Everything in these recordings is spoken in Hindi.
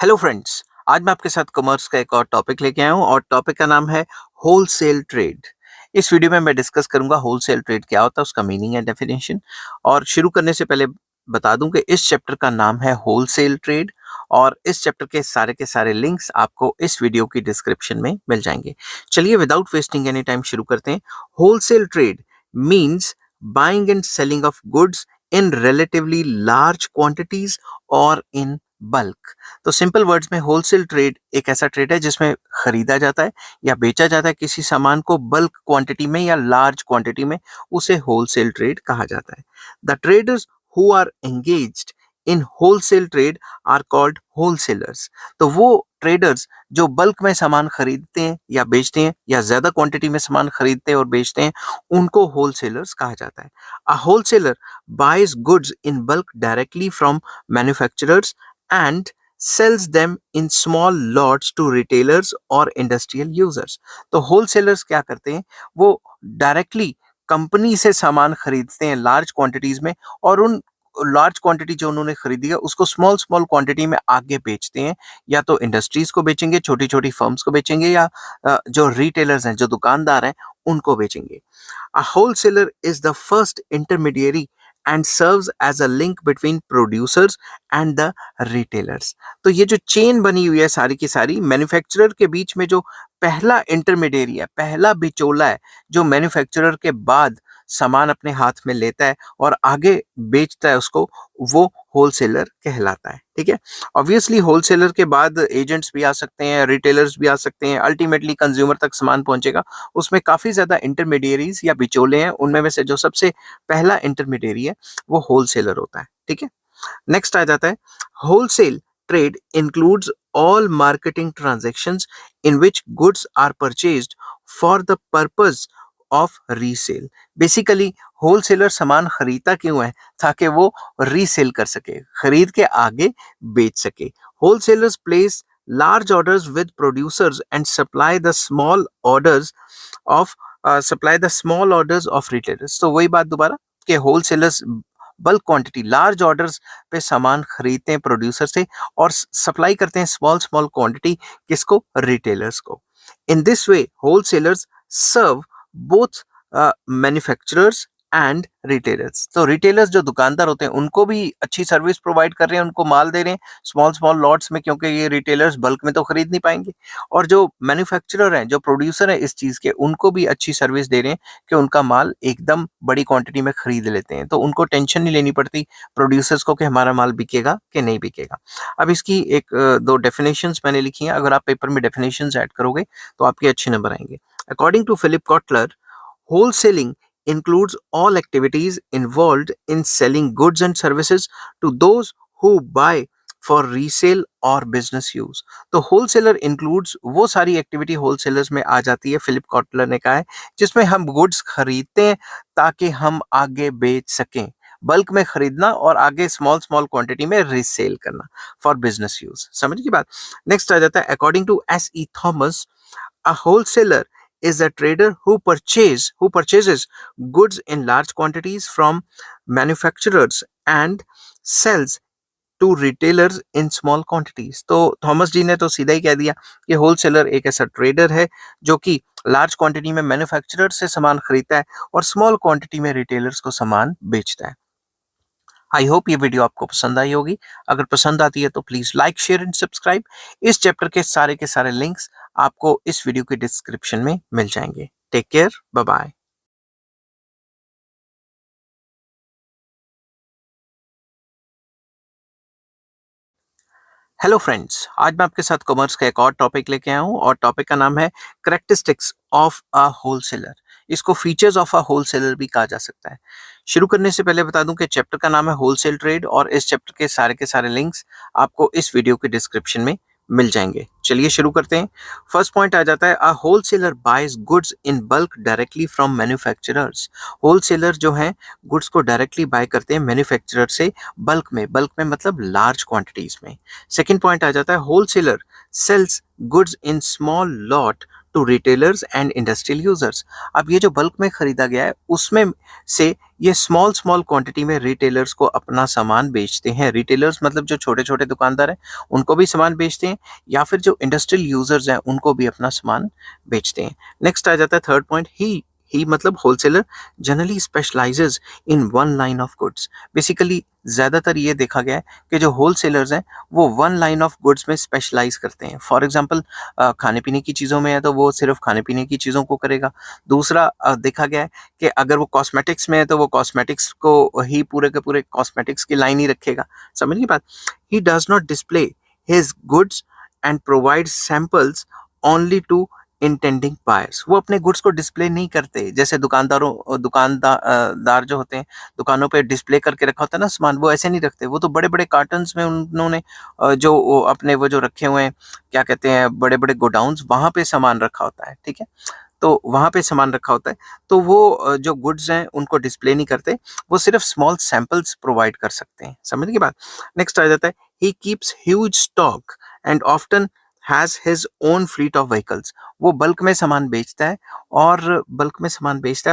Hello friends. आज मैं आपके साथ कॉमर्स का एक और टॉपिक लेके आया हूँ और टॉपिक का नाम है होलसेल ट्रेड। इस वीडियो में मैं डिस्कस करूंगा होलसेल ट्रेड क्या होता है, उसका मीनिंग एंड डेफिनेशन। और शुरू करने से पहले बता दूं कि इस चैप्टर का नाम है होलसेल ट्रेड और इस चैप्टर के सारे लिंक्स आपको इस वीडियो की डिस्क्रिप्शन में मिल जाएंगे। चलिए विदाउट वेस्टिंग एनी टाइम शुरू करते हैं। Wholesale trade means buying and selling of goods in relatively large quantities और इन बल्क। तो सिंपल वर्ड्स में होलसेल ट्रेड एक ऐसा ट्रेड है जिसमें खरीदा जाता है या बेचा जाता है किसी सामान को बल्क क्वांटिटी में या लार्ज क्वांटिटी में, उसे होलसेल ट्रेड कहा जाता है। The traders who are engaged in wholesale trade are called wholesalers. तो वो ट्रेडर्स जो बल्क में सामान खरीदते हैं या बेचते हैं या ज्यादा क्वांटिटी में सामान खरीदते हैं और बेचते हैं, उनको होलसेलर्स कहा जाता है। A wholesaler buys goods in bulk directly from manufacturers and sells them in small lots to retailers or industrial users। तो होलसेलर्स क्या करते हैं, वो डायरेक्टली कंपनी से सामान खरीदते हैं लार्ज क्वांटिटीज में और उन लार्ज क्वांटिटी जो उन्होंने खरीदी है उसको स्मॉल स्मॉल क्वांटिटी में आगे बेचते हैं। या तो इंडस्ट्रीज को बेचेंगे, छोटी छोटी फर्म्स को बेचेंगे, या जो रिटेलर्स हैं, जो दुकानदार हैं, उनको बेचेंगे। A wholesaler is the first intermediary and serves as a link between producers and the retailers। तो ये जो चेन बनी हुई है सारी की सारी, मैन्युफैक्चरर के बीच में जो पहला इंटरमीडियरी है, पहला बिचौला है, जो मैन्युफैक्चरर के बाद सामान अपने हाथ में लेता है और आगे बेचता है उसको, वो होलसेलर कहलाता है। ठीक है। ऑब्वियसली होलसेलर के बाद एजेंट्स भी आ सकते हैं, रिटेलर्स भी आ सकते हैं, अल्टीमेटली कंज्यूमर तक सामान पहुंचेगा। उसमें काफी ज्यादा इंटरमीडियरीज या बिचौले हैं, उनमें में से जो सबसे पहला इंटरमीडियरी है वो होलसेलर होता है। ठीक है। नेक्स्ट आ जाता है wholesale trade includes all marketing transactions in which goods are purchased for the purpose of resale. Basically wholesaler सामान खरीदता क्यों है? ताकि वो रीसेल कर सके, खरीद के आगे बेच सके। Wholesalers place large orders with producers and supply the small orders of retailers। तो वही बात दोबारा कि wholesalers bulk quantity large orders पे सामान खरीदते हैं प्रोड्यूसर से और सप्लाई करते हैं स्मॉल स्मॉल क्वांटिटी, किसको? रिटेलर्स को। In this way wholesalers serve both manufacturers and retailers. तो रिटेलर्स जो दुकानदार होते हैं उनको भी अच्छी सर्विस प्रोवाइड कर रहे हैं, उनको माल दे रहे हैं स्मॉल स्मॉल लॉट्स में, क्योंकि ये रिटेलर्स बल्क में तो खरीद नहीं पाएंगे। और जो मैन्युफैक्चरर हैं, जो प्रोड्यूसर हैं इस चीज के, उनको भी अच्छी सर्विस दे रहे हैं कि उनका माल एकदम बड़ी क्वांटिटी में खरीद लेते हैं, तो उनको टेंशन नहीं लेनी पड़ती प्रोड्यूसर्स को कि हमारा माल बिकेगा कि नहीं बिकेगा। अब इसकी दो डेफिनेशंस मैंने लिखी हैं, अगर आप पेपर में डेफिनेशंस ऐड करोगे तो आपके अच्छे नंबर आएंगे। According to Philip Kotler, wholesaling includes all activities involved in selling goods and services to those who buy for resale or business use। तो होलसेलर इंक्लूड्स वो सारी एक्टिविटी होलसेलर्स में आ जाती है, फिलिप कॉटलर ने कहा है, जिसमें हम गुड्स खरीदते हैं ताकि हम आगे बेच सकें। बल्क में खरीदना और आगे स्मॉल स्मॉल क्वांटिटी में रीसेल करना फॉर बिजनेस यूज। समझ की बात। नेक्स्ट आ जाता है according to S.E. Thomas, a wholesaler is a trader who purchases goods in large quantities from manufacturers and sells to retailers in small quantities. तो थॉमस जी ने तो सीधा ही कह दिया कि होलसेलर एक ऐसा ट्रेडर है जो कि लार्ज क्वांटिटी में मैन्युफैक्चरर से सामान खरीदता है और स्मॉल क्वांटिटी में रिटेलर्स को सामान बेचता है। आई होप ये वीडियो आपको पसंद आई होगी। अगर पसंद आती है तो please like, share and subscribe. इस चैप्टर के सारे लिंक्स आपको इस वीडियो के डिस्क्रिप्शन में मिल जाएंगे। Take care, bye bye. Hello friends, आज मैं आपके साथ कॉमर्स का एक और टॉपिक लेके आया हूँ और टॉपिक का नाम है करेक्टरिस्टिक्स ऑफ अ होलसेलर। इसको फीचर्स ऑफ अ होलसेलर भी कहा जा सकता है। शुरू करने से पहले बता दूं कि चैप्टर का नाम है होलसेल ट्रेड और इस चैप्टर के सारे लिंक्स आपको इस वीडियो के डिस्क्रिप्शन में मिल जाएंगे। चलिए शुरू करते हैं। फर्स्ट पॉइंट आ जाता है a wholesaler buys goods in bulk directly from manufacturers. Wholesaler जो है गुड्स को डायरेक्टली बाय करते हैं मैन्युफैक्चरर से बल्क में मतलब लार्ज क्वांटिटीज में। सेकेंड पॉइंट आ जाता है wholesaler sells goods in small lot to retailers and industrial users. अब ये जो बल्क में खरीदा गया है उसमें से ये स्मॉल स्मॉल क्वांटिटी में रिटेलर्स को अपना सामान बेचते हैं। रिटेलर्स मतलब जो छोटे छोटे दुकानदार हैं उनको भी सामान बेचते हैं, या फिर जो इंडस्ट्रियल यूजर्स हैं उनको भी अपना सामान बेचते हैं। नेक्स्ट आ जाता है थर्ड पॉइंट, ही मतलब wholesaler generally specialises in one line of goods. Basically ज्यादातर ये देखा गया है कि जो होलसेलर्स हैं वो वन लाइन ऑफ गुड्स में स्पेशलाइज करते हैं। फॉर एग्जांपल खाने पीने की चीज़ों में है तो वो सिर्फ खाने पीने की चीज़ों को करेगा। दूसरा देखा गया है कि अगर वो कॉस्मेटिक्स में है तो वो कॉस्मेटिक्स को ही पूरे के पूरे कॉस्मेटिक्स की लाइन ही रखेगा। समझ गई बात? He does not display his goods and provide samples only to intending buyers. वो अपने गुड्स को डिस्प्ले नहीं करते, जैसे दुकानदार जो होते हैं दुकानों पे डिस्प्ले करके रखा होता है ना सामान, वो ऐसे नहीं रखते। वो तो बड़े बड़े कार्टन्स में उन्होंने जो अपने वो जो रखे हुए हैं, क्या कहते हैं, बड़े बड़े गोडाउन्स, वहां पे सामान रखा होता है। ठीक है, तो वहां पे सामान रखा होता है, तो वो जो गुड्स हैं उनको डिस्प्ले नहीं करते, वो सिर्फ स्मॉल सैंपल्स प्रोवाइड कर सकते हैं। समझ की बात? नेक्स्ट आ जाता है, he keeps huge stock and often has his own fleet of vehicles. वो बल्क में सामान बेचता है,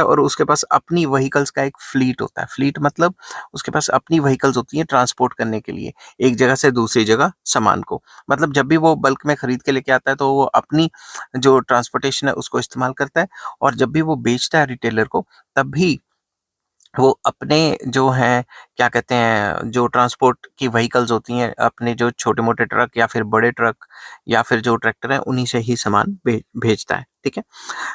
और उसके पास अपनी व्हीकल्स का एक फ्लीट होता है। फ्लीट मतलब उसके पास अपनी व्हीकल्स होती हैं ट्रांसपोर्ट करने के लिए एक जगह से दूसरी जगह सामान को। मतलब जब भी वो बल्क में खरीद के लेके आता है तो वो अपनी जो ट्रांसपोर्टेशन है उसको इस्तेमाल करता है, और जब भी वो बेचता है रिटेलर को तब भी वो अपने जो हैं, क्या कहते हैं, जो ट्रांसपोर्ट की व्हीकल्स होती हैं, अपने जो छोटे मोटे ट्रक या फिर बड़े ट्रक या फिर जो ट्रैक्टर है उन्हीं से ही सामान भेजता है। ठीक है,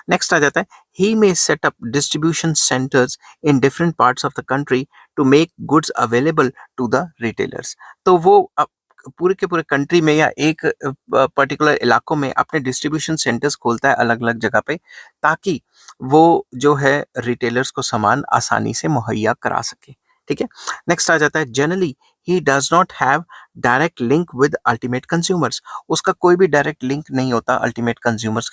नेक्स्ट आ जाता है, he may set up distribution centres in different parts of the country to make goods available to the retailers. तो वो पूरे के पूरे कंट्री में या एक पर्टिकुलर इलाकों में अपने डिस्ट्रीब्यूशन सेंटर्स खोलता है अलग अलग जगह पे, ताकि वो जो है रिटेलर्स को सामान आसानी से मुहैया करा सके। ठीक है, नेक्स्ट आ जाता है, generally he does not have direct link with ultimate consumers. उसका कोई भी डायरेक्ट लिंक नहीं होता अल्टीमेट कंज्यूमर्स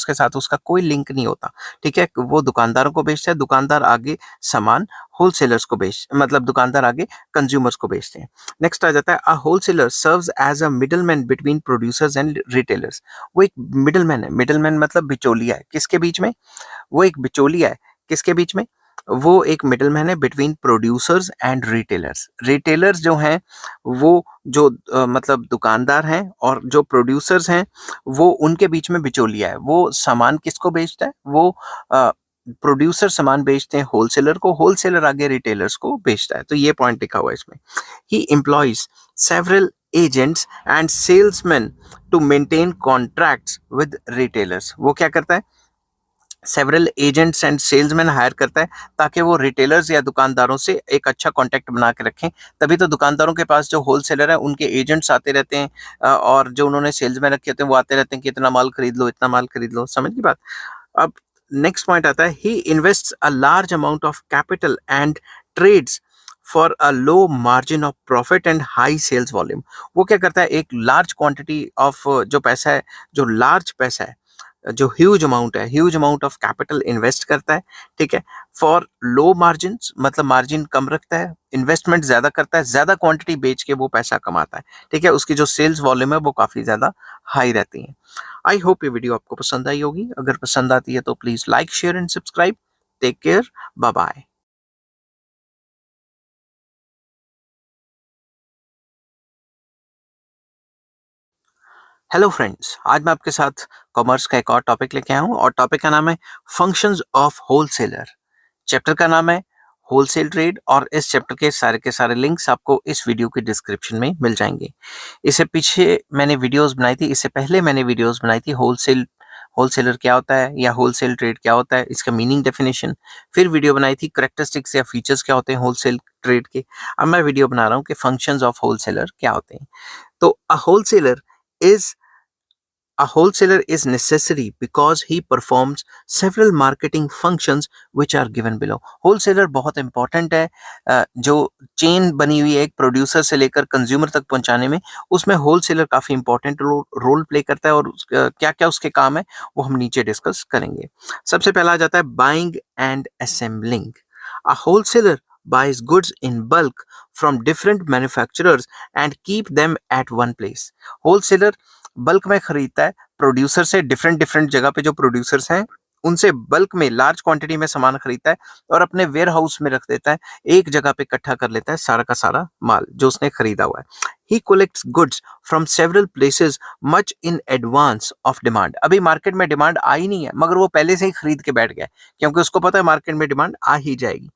के साथ उसका कोई लिंक नहीं होता। ठीक है, वो दुकानदारों को बेचता है, दुकानदार आगे सामान होलसेलर्स को मतलब दुकानदार आगे कंज्यूमर्स को बेचते हैं। नेक्स्ट आ जाता है, a wholesaler serves as a middleman between producers and retailers. वो एक मिडलमैन है। मिडलमैन मतलब बिचौलिया है। किसके बीच में? वो एक बिचौलिया है। किसके बीच में? वो एक मिडलमैन है between producers and retailers. Retailers जो हैं वो जो मतलब दुकानदार हैं, और जो प्रोड्यूसर्स हैं वो उनके बीच में बिचौलिया है। वो सामान किसको बेचता है? वो प्रोड्यूसर सामान बेचते हैं होलसेलर को, होलसेलर आगे रिटेलर्स को बेचता है। तो ये पॉइंट लिखा हुआ है इसमें। He employs several agents and salesman to maintain contracts with retailers. वो क्या करता है? Several agents and salesman hire करता है ताकि वो रिटेलर्स या दुकानदारों से एक अच्छा कांटेक्ट बना के रखें। तभी तो दुकानदारों के पास जो होलसेलर है उनके एजेंट्स आते रहते हैं, और जो उन्होंने सेल्समैन रखे होते हैं वो आते रहते हैं कि इतना माल खरीद लो, इतना माल खरीद लो। समझ की बात? अब नेक्स्ट पॉइंट आता है, he invests a large amount of capital and trades for a low margin of profit and high sales volume. वो क्या करता है? एक लार्ज क्वांटिटी ऑफ जो पैसा है, जो लार्ज पैसा है, जो huge amount of capital invest करता है। ठीक है, फॉर लो मार्जिन मतलब मार्जिन कम रखता है, इन्वेस्टमेंट ज्यादा करता है, ज्यादा क्वांटिटी बेच के वो पैसा कमाता है। ठीक है, उसकी जो सेल्स वॉल्यूम है वो काफी ज्यादा हाई रहती है। आई होप ये वीडियो आपको पसंद आई होगी। अगर पसंद आती है तो please like, share and subscribe. Take care, bye bye. Hello friends, आज मैं आपके साथ कॉमर्स का एक और टॉपिक लेके आया हूँ, और टॉपिक का नाम है फंक्शंस ऑफ होलसेलर। चैप्टर का नाम है होलसेल ट्रेड, और इस चैप्टर के सारे लिंक्स आपको इस वीडियो के डिस्क्रिप्शन में मिल जाएंगे। इससे पीछे मैंने वीडियोस बनाई थी, इससे पहले मैंने वीडियोस बनाई थी होलसेलर क्या होता है या होलसेल ट्रेड क्या होता है, इसका मीनिंग डेफिनेशन। फिर वीडियो बनाई थी करेक्टरिस्टिक्स या फीचर्स क्या होते हैं होलसेल ट्रेड के। अब मैं वीडियो बना रहा हूँ कि फंक्शंस ऑफ होलसेलर क्या होते हैं। तो is A wholesaler is necessary because he performs several marketing functions which are given below. Wholesaler बहुत important है, जो चेन बनी हुई है एक प्रोड्यूसर से लेकर कंज्यूमर तक पहुंचाने में, उसमें होलसेलर काफी इंपॉर्टेंट रोल प्ले करता है, और क्या क्या उसके काम है वो हम नीचे डिस्कस करेंगे। सबसे पहला आ जाता है buying and assembling. A wholesaler buys goods in bulk from different manufacturers and keep them at one place. Wholesaler bulk में खरीदता है, प्रोड्यूसर से डिफरेंट डिफरेंट जगह पे जो प्रोड्यूसर्स हैं उनसे बल्क में लार्ज क्वांटिटी में सामान खरीदता है और अपने वेयर हाउस में रख देता है, एक जगह पे इकट्ठा कर लेता है सारा का सारा माल जो उसने खरीदा हुआ है। He collects goods from several places much in advance of demand. अभी मार्केट में डिमांड आई नहीं है मगर वो पहले से ही खरीद के बैठ गया क्योंकि उसको पता है मार्केट में डिमांड आ ही जाएगी।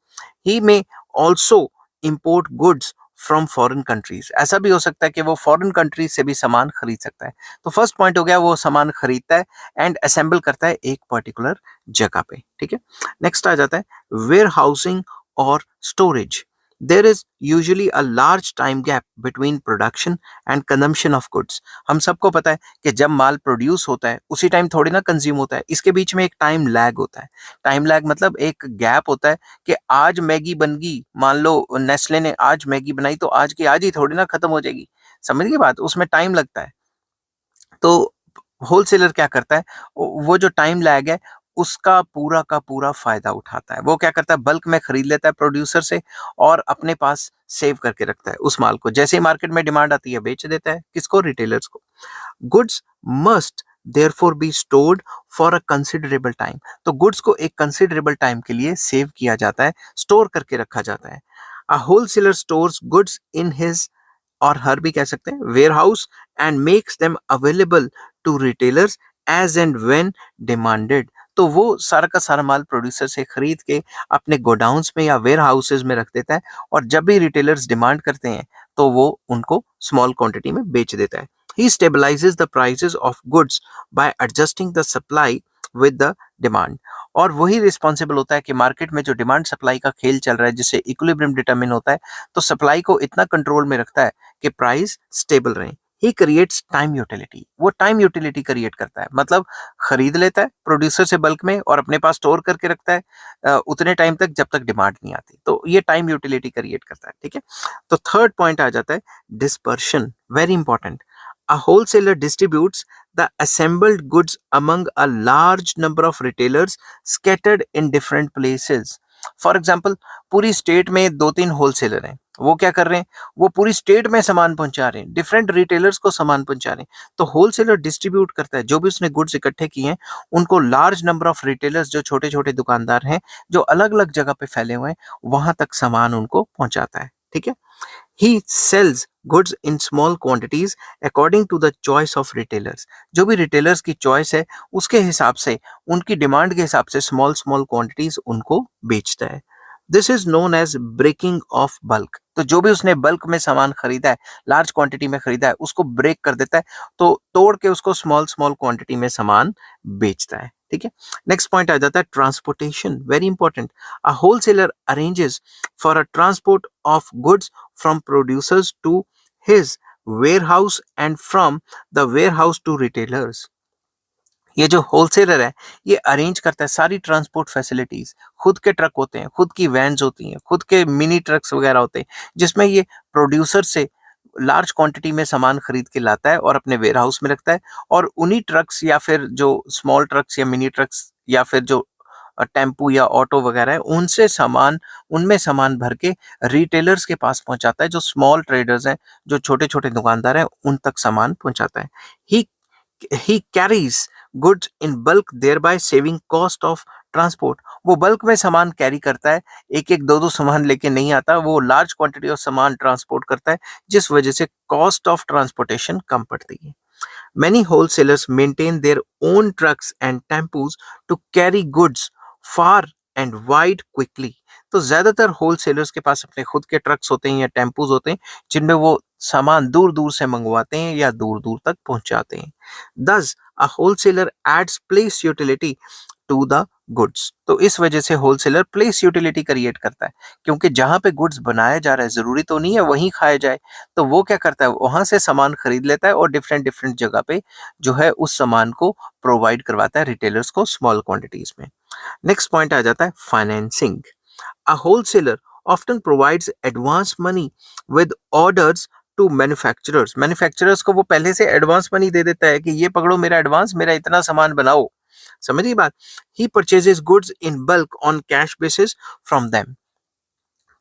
ही में also import goods from foreign countries. ऐसा भी हो सकता है कि वो फॉरेन कंट्रीज से भी सामान खरीद सकता है। तो फर्स्ट पॉइंट हो गया वो सामान खरीदता है एंड असेंबल करता है एक पर्टिकुलर जगह पे। ठीक है, नेक्स्ट आ जाता है वेयर हाउसिंग और storage. There is usually a large time gap between production and consumption of goods. हम सबको पता है कि जब माल प्रोड्यूस होता है उसी टाइम थोड़ी ना कंज्यूम होता है, इसके बीच में एक टाइम लैग होता है। टाइम लैग मतलब एक गैप होता है कि आज मैगी बन गई, मान लो नेस्ले ने आज मैगी बनाई तो आज की आज ही थोड़ी ना खत्म हो जाएगी। समझ गए बात, उसमें टाइम लगता है। तो होलसेलर क्या करता है, वो जो टाइम लैग है उसका पूरा का पूरा फायदा उठाता है। वो क्या करता है बल्क में खरीद लेता है प्रोड्यूसर से और अपने पास सेव करके रखता है उस माल को, जैसे ही मार्केट में डिमांड आती है बेच देता है। किसको? रिटेलर्स को। Goods must therefore be stored for a considerable time. तो गुड्स को एक कंसिडरेबल टाइम के लिए सेव किया जाता है, स्टोर करके रखा जाता है। A wholesaler stores goods in his और हर भी कह सकते हैं warehouse and makes them available to retailers as and when demanded. तो वो सारा का सारा माल प्रोड्यूसर से खरीद के अपने गोडाउन्स में या वेयर हाउसेज में रख देता है और जब भी रिटेलर्स डिमांड करते हैं तो वो उनको स्मॉल क्वांटिटी में बेच देता है। He stabilises the prices of goods by adjusting the supply with the demand. और वही रिस्पॉन्सिबल होता है कि मार्केट में जो डिमांड सप्लाई का खेल चल रहा है जिससे इक्विलिब्रियम डिटरमिन होता है, तो सप्लाई को इतना कंट्रोल में रखता है कि प्राइस स्टेबल रहे। He creates time utility. वो टाइम यूटिलिटी क्रिएट करता है, मतलब खरीद लेता है प्रोड्यूसर से बल्क में और अपने पास स्टोर करके रखता है उतने टाइम तक जब तक डिमांड नहीं आती। तो ये टाइम यूटिलिटी क्रिएट करता है। ठीक है, तो थर्ड पॉइंट आ जाता है dispersion, very important. A wholesaler distributes the assembled goods among a large number of retailers scattered in different places. For example पूरी स्टेट में दो तीन होलसेलर हैं, वो क्या कर रहे हैं, वो पूरी स्टेट में सामान पहुंचा रहे हैं, डिफरेंट रिटेलर्स को सामान पहुंचा रहे हैं। तो होलसेलर डिस्ट्रीब्यूट करता है जो भी उसने गुड्स इकट्ठे किए हैं उनको लार्ज नंबर ऑफ रिटेलर्स जो छोटे छोटे दुकानदार हैं जो अलग अलग जगह पे फैले हुए हैं वहां तक सामान उनको पहुंचाता है। ठीक है, he sells goods in small quantities according to the choice of retailers. जो भी retailers की choice है उसके हिसाब से, उनकी डिमांड के हिसाब से स्मॉल स्मॉल क्वांटिटीज उनको बेचता है। This is known as breaking of bulk. तो जो भी उसने बल्क में सामान खरीदा है, लार्ज क्वांटिटी में खरीदा है, उसको ब्रेक कर देता है, तो तोड़ के उसको स्मॉल स्मॉल क्वांटिटी में सामान बेचता है। ठीक है, नेक्स्ट पॉइंट आ जाता है transportation, very important. A wholesaler arranges for a transport of goods from producers to his warehouse and from the warehouse to retailers. ये जो होलसेलर है ये अरेंज करता है सारी ट्रांसपोर्ट फैसिलिटीज। खुद के ट्रक होते हैं, खुद की वैन्स होती हैं, खुद के मिनी ट्रक्स वगैरह होते हैं जिसमें ये प्रोड्यूसर से लार्ज क्वांटिटी में सामान खरीद के लाता है और अपने वेयर हाउस में रखता है। और उन्हीं ट्रक्स या फिर जो स्मॉल ट्रक्स या मिनी ट्रक्स या फिर जो टेम्पू या ऑटो वगैरह है उनसे सामान, उनमें सामान भर के रिटेलर्स के पास पहुंचाता है, जो स्मॉल ट्रेडर्स हैं, जो छोटे छोटे दुकानदार हैं, उन तक सामान पहुंचाता है। ही he carries goods in bulk thereby saving cost of transport. वो बल्क में सामान कैरी करता है, एक एक दो दो सामान लेके नहीं आता, वो लार्ज क्वांटिटी ऑफ सामान ट्रांसपोर्ट करता है जिस वजह से कॉस्ट ऑफ ट्रांसपोर्टेशन कम पड़ती है। Many wholesalers maintain their own trucks and tempos to carry goods far and wide quickly. तो ज्यादातर होलसेलर्स के पास अपने खुद के ट्रक्स होते हैं या टेम्पोज होते हैं जिनमें वो सामान दूर दूर से मंगवाते हैं या दूर दूर तक पहुंचाते हैं। Thus, a wholesaler adds place utility to the goods. तो इस वजह से होलसेलर प्लेस यूटिलिटी क्रिएट करता है, क्योंकि जहां पे गुड्स बनाया जा रहा है जरूरी तो नहीं है वहीं खाया जाए, तो वो क्या करता है वहां से सामान खरीद लेता है और डिफरेंट डिफरेंट जगह पे जो है उस सामान को प्रोवाइड करवाता है रिटेलर्स को स्मॉल क्वांटिटीज में। नेक्स्ट पॉइंट आ जाता है financing. A wholesaler often provides advance money with orders to manufacturers. Manufacturers को वो पहले से एडवांस मनी दे देता है कि ये पकड़ो मेरा एडवांस, मेरा इतना सामान बनाओ। समझिए बात। He purchases goods in bulk on cash basis from them.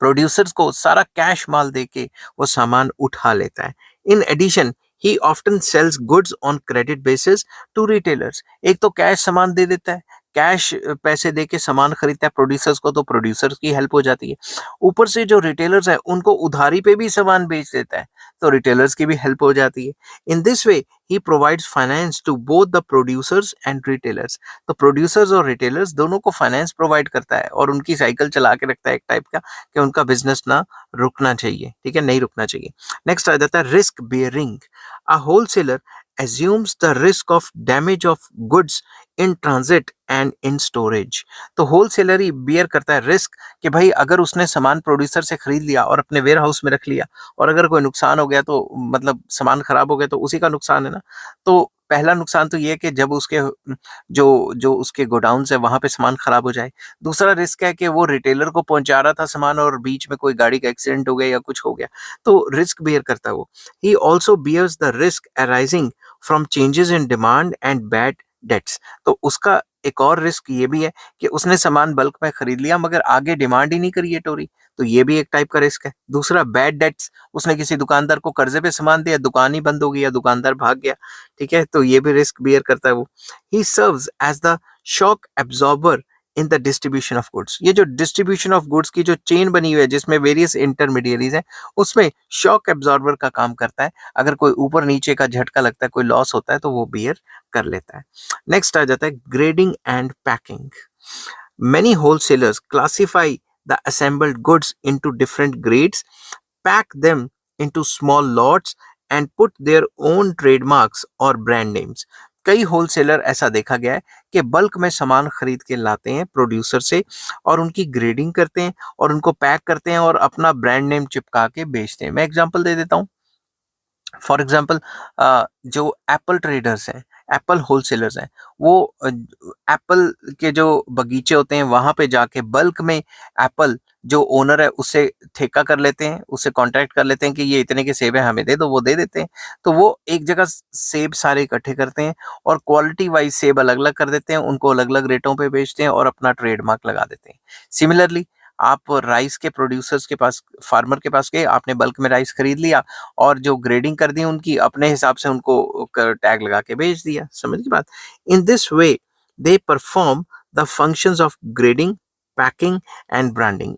Producers को सारा कैश माल देके वो सामान उठा लेता है। In addition he often sells goods on credit basis to retailers. एक तो कैश सामान दे देता है, कैश पैसे दे के सामान खरीदता है प्रोड्यूसर्स को, तो प्रोड्यूसर्स की हेल्प हो जाती है। ऊपर से जो रिटेलर्स है उनको उधारी पे भी सामान बेच देता है, तो रिटेलर्स की भी हेल्प हो जाती है। In this way he provides finance to both the producers and retailers. तो प्रोड्यूसर्स और रिटेलर्स दोनों को फाइनेंस प्रोवाइड करता है और उनकी साइकिल चला के रखता है एक टाइप का, कि उनका बिजनेस ना रुकना चाहिए, ठीक है, नहीं रुकना चाहिए। नेक्स्ट आ जाता है risk bearing. A wholesaler assumes the risk of damage of goods in transit and in storage। तो होलसेलर ही बियर करता है रिस्क, कि भाई अगर उसने सामान प्रोड्यूसर से खरीद लिया और अपने वेयर हाउस में रख लिया, और अगर कोई नुकसान हो गया, तो मतलब सामान खराब हो गया, तो उसी का नुकसान है ना। तो पहला नुकसान तो ये है कि जब उसके जो जो उसके गोडाउन है वहां पे सामान खराब हो जाए। दूसरा रिस्क है कि वो रिटेलर को पहुंचा रहा था सामान और बीच में कोई गाड़ी का एक्सीडेंट हो गया या कुछ हो गया, तो रिस्क बियर करता है वो। He also bears the risk arising from changes in demand and bad debts. तो उसका एक और रिस्क ये भी है कि उसने सामान बल्क में खरीद लिया मगर आगे डिमांड ही नहीं क्रिएट हो रही, तो ये भी एक टाइप का रिस्क है। दूसरा बैड डेट्स, उसने किसी दुकानदार को कर्जे पे सामान दिया, दुकान ही बंद हो गई या दुकानदार भाग गया, ठीक है, तो ये भी रिस्क बियर करता है वो। He serves as the shock absorber in the distribution of goods. ये जो डिस्ट्रीब्यूशन ऑफ गुड्स की जो चेन बनी हुई है जिसमें वेरियस इंटरमीडियरीज हैं, उसमें शॉक एब्जॉर्बर का काम करता है। अगर कोई ऊपर नीचे का झटका लगता है, कोई लॉस होता है, तो वो बियर कर लेता है। नेक्स्ट आ जाता है grading and packing. Many wholesalers classify the assembled goods into different grades, pack them into small lots, and put their own trademarks or brand names। कई होलसेलर ऐसा देखा गया है कि बल्क में सामान खरीद के लाते हैं प्रोड्यूसर से, और उनकी ग्रेडिंग करते हैं और उनको पैक करते हैं और अपना ब्रांड नेम चिपका के बेचते हैं। मैं एग्जांपल दे देता हूँ। फॉर एग्जाम्पल, जो एप्पल ट्रेडर्स हैं, एप्पल होलसेलर्स हैं, वो एप्पल के जो बगीचे होते हैं वहां पे जाके बल्क में एप्पल जो ओनर है उससे ठेका कर लेते हैं, उससे कॉन्ट्रैक्ट कर लेते हैं कि ये इतने के सेब है हमें दे दो, वो दे देते हैं। तो वो एक जगह सेब सारे इकट्ठे करते हैं और क्वालिटी वाइज सेब अलग अलग कर देते हैं, उनको अलग अलग रेटों पे बेचते हैं और अपना ट्रेडमार्क लगा देते हैं। सिमिलरली आप राइस के प्रोड्यूसर्स के पास, फार्मर के पास गए, आपने बल्क में राइस खरीद लिया और जो ग्रेडिंग कर दी उनकी, अपने हिसाब से उनको टैग लगा के बेच दिया। समझ की बात। इन this way they perform the functions of grading, packing and branding.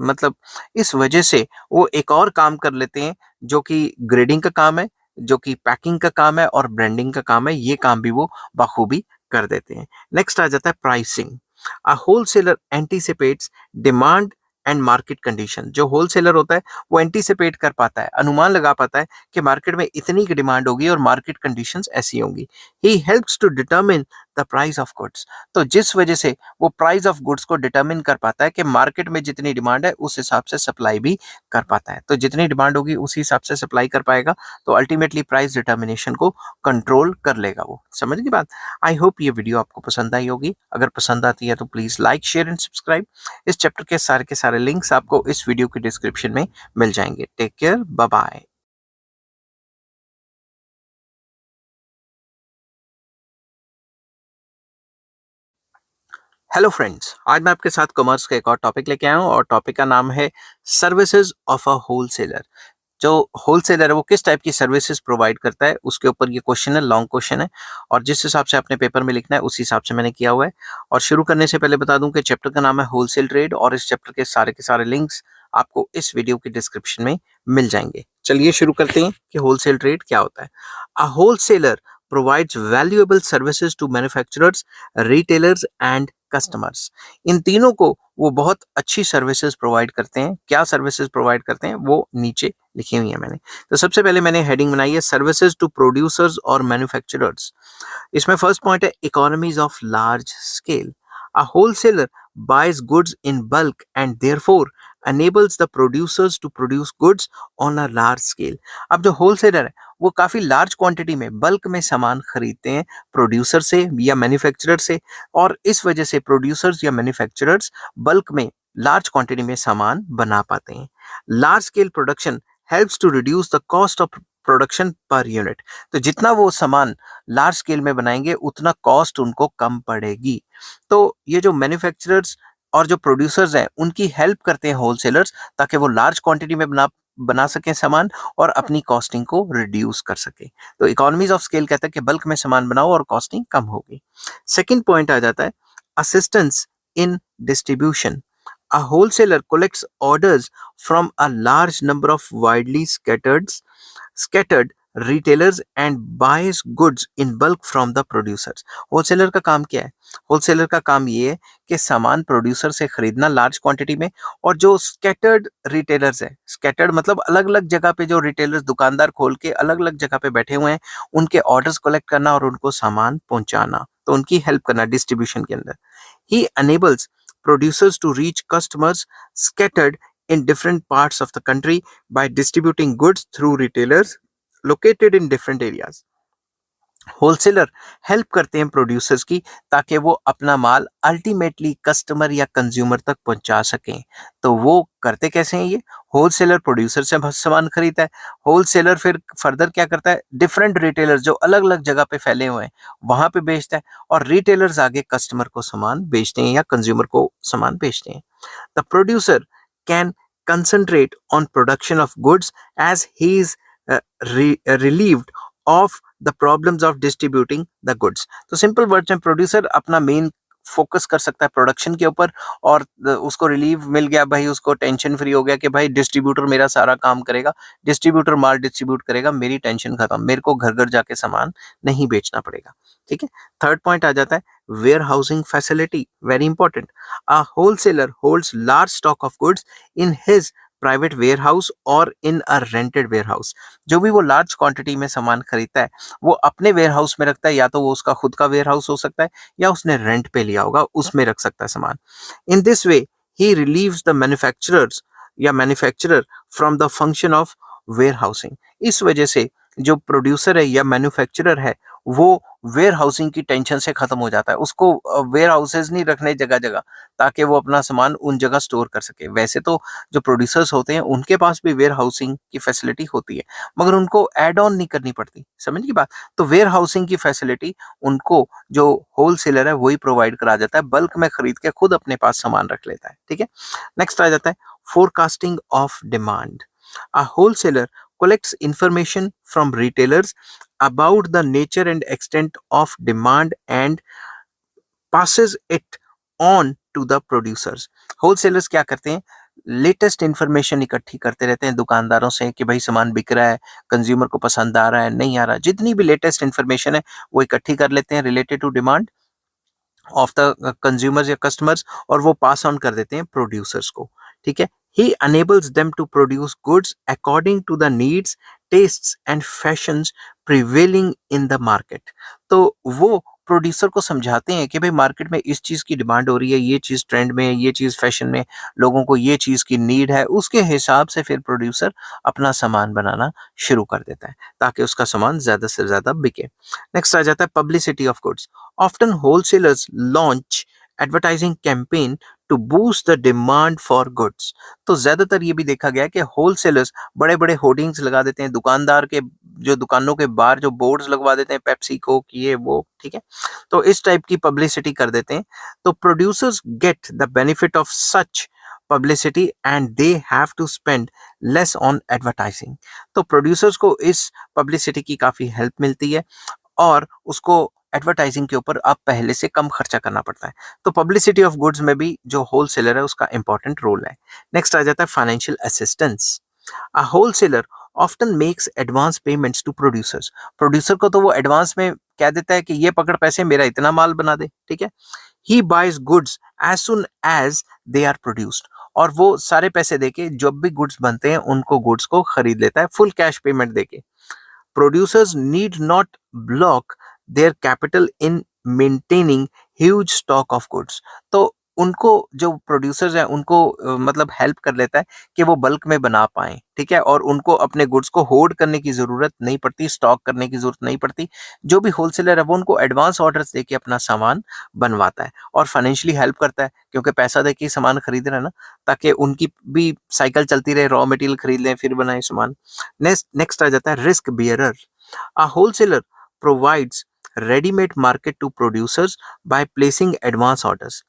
मतलब इस वजह से वो एक और काम कर लेते हैं जो कि ग्रेडिंग का काम है, जो कि पैकिंग का काम है और ब्रांडिंग का काम है। ये काम भी वो बखूबी कर देते हैं। नेक्स्ट आ जाता है pricing. A wholesaler anticipates demand and market condition. जो होलसेलर होता है वो एंटीसिपेट कर पाता है, अनुमान लगा पाता है कि मार्केट में इतनी की डिमांड होगी और मार्केट कंडीशंस ऐसी होंगी। He helps to determine the price of goods. तो जिस वजह से वो प्राइस ऑफ गुड्स को डिटरमिन कर पाता है कि मार्केट में जितनी डिमांड है उस हिसाब से सप्लाई भी कर पाता है। तो जितनी डिमांड होगी उस हिसाब से सप्लाई कर पाएगा, तो अल्टीमेटली प्राइस डिटर्मिनेशन को कंट्रोल कर लेगा वो। समझ गई बात। आई होप ये वीडियो आपको पसंद आई होगी। अगर पसंद आती है तो please like, share and subscribe. इस चैप्टर के सारे लिंक्स आपको इस वीडियो के डिस्क्रिप्शन में मिल जाएंगे। Take care, bye bye. Hello friends, आज मैं आपके साथ कॉमर्स का एक और टॉपिक लेके आया हूँ और टॉपिक का नाम है सर्विसेज ऑफ अ होलसेलर। जो होलसेलर है वो किस टाइप की सर्विसेज प्रोवाइड करता है, उसके ऊपर ये क्वेश्चन है, लॉन्ग क्वेश्चन है, और जिस हिसाब से आपने पेपर में लिखना है उस हिसाब से मैंने किया हुआ है। और शुरू करने से पहले बता दूं कि चैप्टर का नाम है होलसेल ट्रेड और इस चैप्टर के सारे लिंक्स आपको इस वीडियो के डिस्क्रिप्शन में मिल जाएंगे। चलिए शुरू करते हैं कि होलसेल ट्रेड क्या होता है। A wholesaler provides valuable services to manufacturers, retailers and customers. इन तीनों को वो बहुत अच्छी सर्विसेज प्रोवाइड करते हैं। क्या सर्विसेज प्रोवाइड करते हैं वो नीचे लिखी हुई है मैंने। तो सबसे पहले मैंने हेडिंग बनाई है सर्विसेज टू प्रोड्यूसर्स और मैन्युफैक्चरर्स। इसमें फर्स्ट पॉइंट है economies of large scale. A wholesaler buys goods in bulk and therefore enables the producers to produce goods on a large scale। अब जो होलसेलर है वो काफी लार्ज क्वांटिटी में बल्क में सामान खरीदते हैं प्रोड्यूसर से या मैन्युफैक्चरर से, और इस वजह से प्रोड्यूसर्स या मैन्युफैक्चरर्स बल्क में लार्ज क्वांटिटी में सामान बना पाते हैं। Large scale production helps to reduce the cost of production per unit. तो जितना वो सामान लार्ज स्केल में बनाएंगे उतना कॉस्ट उनको कम पड़ेगी। तो ये जो मैन्युफैक्चरर्स और जो प्रोड्यूसर्स हैं उनकी हेल्प करते हैं होलसेलर्स, ताकि वो लार्ज क्वांटिटी में बना बना सकें सामान और अपनी कॉस्टिंग को रिड्यूस कर सके। तो इकोनॉमीज ऑफ स्केल कहता है कि बल्क में सामान बनाओ और कॉस्टिंग कम होगी। सेकंड पॉइंट आ जाता है assistance in distribution. A wholesaler collects orders from a large number of widely scattered retailers and buys goods in bulk from the producers। Wholesaler का काम क्या है? होलसेलर का काम ये है कि सामान प्रोड्यूसर से खरीदना लार्ज क्वांटिटी में, और जो स्कैटर्ड रिटेलर्स है, स्कैटर्ड मतलब अलग अलग जगह पे जो रिटेलर्स दुकानदार खोल के अलग अलग जगह पे बैठे हुए हैं, उनके ऑर्डर्स कलेक्ट करना और उनको सामान पहुंचाना, तो उनकी हेल्प करना डिस्ट्रीब्यूशन के अंदर। ही enables producers to reach customers scattered in different parts of the country by distributing goods through retailers located in different areas। Wholesaler help करते हैं प्रोड्यूसर्स की ताकि वो अपना माल अल्टीमेटली कस्टमर या कंज्यूमर तक पहुंचा सकें। तो वो करते कैसे हैं ये? होलसेलर प्रोड्यूसर से सामान खरीदता है, होलसेलर फिर फर्दर क्या करता है, डिफरेंट रिटेलर्स जो अलग अलग जगह पे फैले हुए हैं वहां पे बेचता है, और रिटेलर्स आगे कस्टमर को सामान बेचते हैं या कंज्यूमर को सामान बेचते हैं। The producer can concentrate on production of goods as he is relieved of the problems of distributing the goods. तो सिंपल वर्ड्स में प्रोड्यूसर अपना मेन फोकस कर सकता है प्रोडक्शन के ऊपर, और उसको रिलीव मिल गया भाई, उसको टेंशन फ्री हो गया कि भाई डिस्ट्रीब्यूटर मेरा सारा काम करेगा, डिस्ट्रीब्यूटर माल डिस्ट्रीब्यूट करेगा, मेरी टेंशन खत्म, मेरे को घर घर जाके सामान नहीं बेचना पड़ेगा। ठीक है। थर्ड पॉइंट आ जाता है warehousing facility, very important. A wholesaler holds large stock of goods in his private warehouse और in a rented warehouse. जो भी वो लार्ज क्वांटिटी में सामान खरीदता है वो अपने वेयर हाउस में रखता है, या तो वो उसका खुद का वेयर हाउस हो सकता है या उसने रेंट पे लिया होगा, उसमें रख सकता है सामान। In this way he relieves the manufacturers या manufacturer from the function of warehousing. इस वजह से जो प्रोड्यूसर है या मैन्युफैक्चरर है वो वेयर हाउसिंग की टेंशन से खत्म हो जाता है, उसको वेयर हाउसेज नहीं रखने जगह जगह ताकि वो अपना सामान उन जगह स्टोर कर सके। वैसे तो जो प्रोड्यूसर्स होते हैं उनके पास भी वेयर हाउसिंग की फैसिलिटी होती है, मगर उनको एड ऑन नहीं करनी पड़ती, समझ की बात। तो वेयर हाउसिंग की फैसिलिटी उनको जो होलसेलर है वही प्रोवाइड करा जाता है, बल्क में खरीद के खुद अपने पास सामान रख लेता है। ठीक है। नेक्स्ट आ जाता है forecasting of demand. A wholesaler collects information from retailers about the nature and extent of demand and passes it on to the producers। Wholesalers क्या करते हैं, लेटेस्ट इंफॉर्मेशन इकट्ठी करते रहते हैं दुकानदारों से कि भाई सामान बिक रहा है, कंज्यूमर को पसंद आ रहा है नहीं आ रहा, जितनी भी लेटेस्ट इंफॉर्मेशन है वो इकट्ठी कर लेते हैं related to demand of the consumers या कस्टमर्स, और वो पास ऑन कर देते हैं प्रोड्यूसर्स को। ठीक है। ही enables them to produce goods according to the needs, tastes and fashions prevailing in the market। तो वो प्रोड्यूसर को समझाते हैं कि भाई मार्केट में इस चीज की डिमांड हो रही है, ये चीज ट्रेंड में है, ये चीज फैशन में, लोगों को ये चीज की नीड है, उसके हिसाब से फिर प्रोड्यूसर अपना सामान बनाना शुरू कर देता है ताकि उसका सामान ज्यादा से ज्यादा बिके। नेक्स्ट आ जाता है publicity of goods. Often wholesalers launch advertising campaign to boost the demand for goods. तो ज्यादातर ये भी देखा गया है कि होलसेलर्स बड़े बड़े होर्डिंग्स लगा देते हैं, दुकानदार के जो दुकानों के बाहर जो बोर्ड्स लगवा देते हैं, पेप्सी कोक ये वो, ठीक है। तो इस टाइप की पब्लिसिटी कर देते हैं। तो producers get the benefit of such publicity and they have to spend less on advertising. तो प्रोड्यूसर्स को इस पब्लिसिटी की काफी हेल्प मिलती है और उसको एडवर्टाइजिंग के ऊपर अब पहले से कम खर्चा करना पड़ता है। तो पब्लिसिटी ऑफ गुड्स में भी जो होलसेलर है उसका इंपॉर्टेंट रोल है। नेक्स्ट आ जाता है financial assistance. A wholesaler often makes advance payments to producers. Producer को तो वो एडवांस में कह देता है कि ये पकड़ पैसे, मेरा इतना माल बना दे, ठीक है। He buys goods as soon as they are produced, और वो सारे पैसे देके जब भी गुड्स बनते हैं उनको गुड्स को खरीद लेता है फुल कैश पेमेंट देके। Producers need not block their capital in maintaining huge stock of goods। तो उनको जो प्रोड्यूसर्स हैं उनको मतलब हेल्प कर लेता है कि वो बल्क में बना पाए, ठीक है, और उनको अपने गुड्स को होल्ड करने की जरूरत नहीं पड़ती, स्टॉक करने की जरूरत नहीं पड़ती। जो भी होलसेलर है वो उनको एडवांस ऑर्डर्स देके अपना सामान बनवाता है और फाइनेंशियली हेल्प करता है, क्योंकि पैसा देके ही सामान खरीद रहे हैं ना, ताकि उनकी भी साइकिल चलती रहे, रॉ मटेरियल खरीद लें फिर बनाए सामान। नेक्स्ट आ जाता है risk bearer. A wholesaler provides ready-made market to producers by placing advance orders।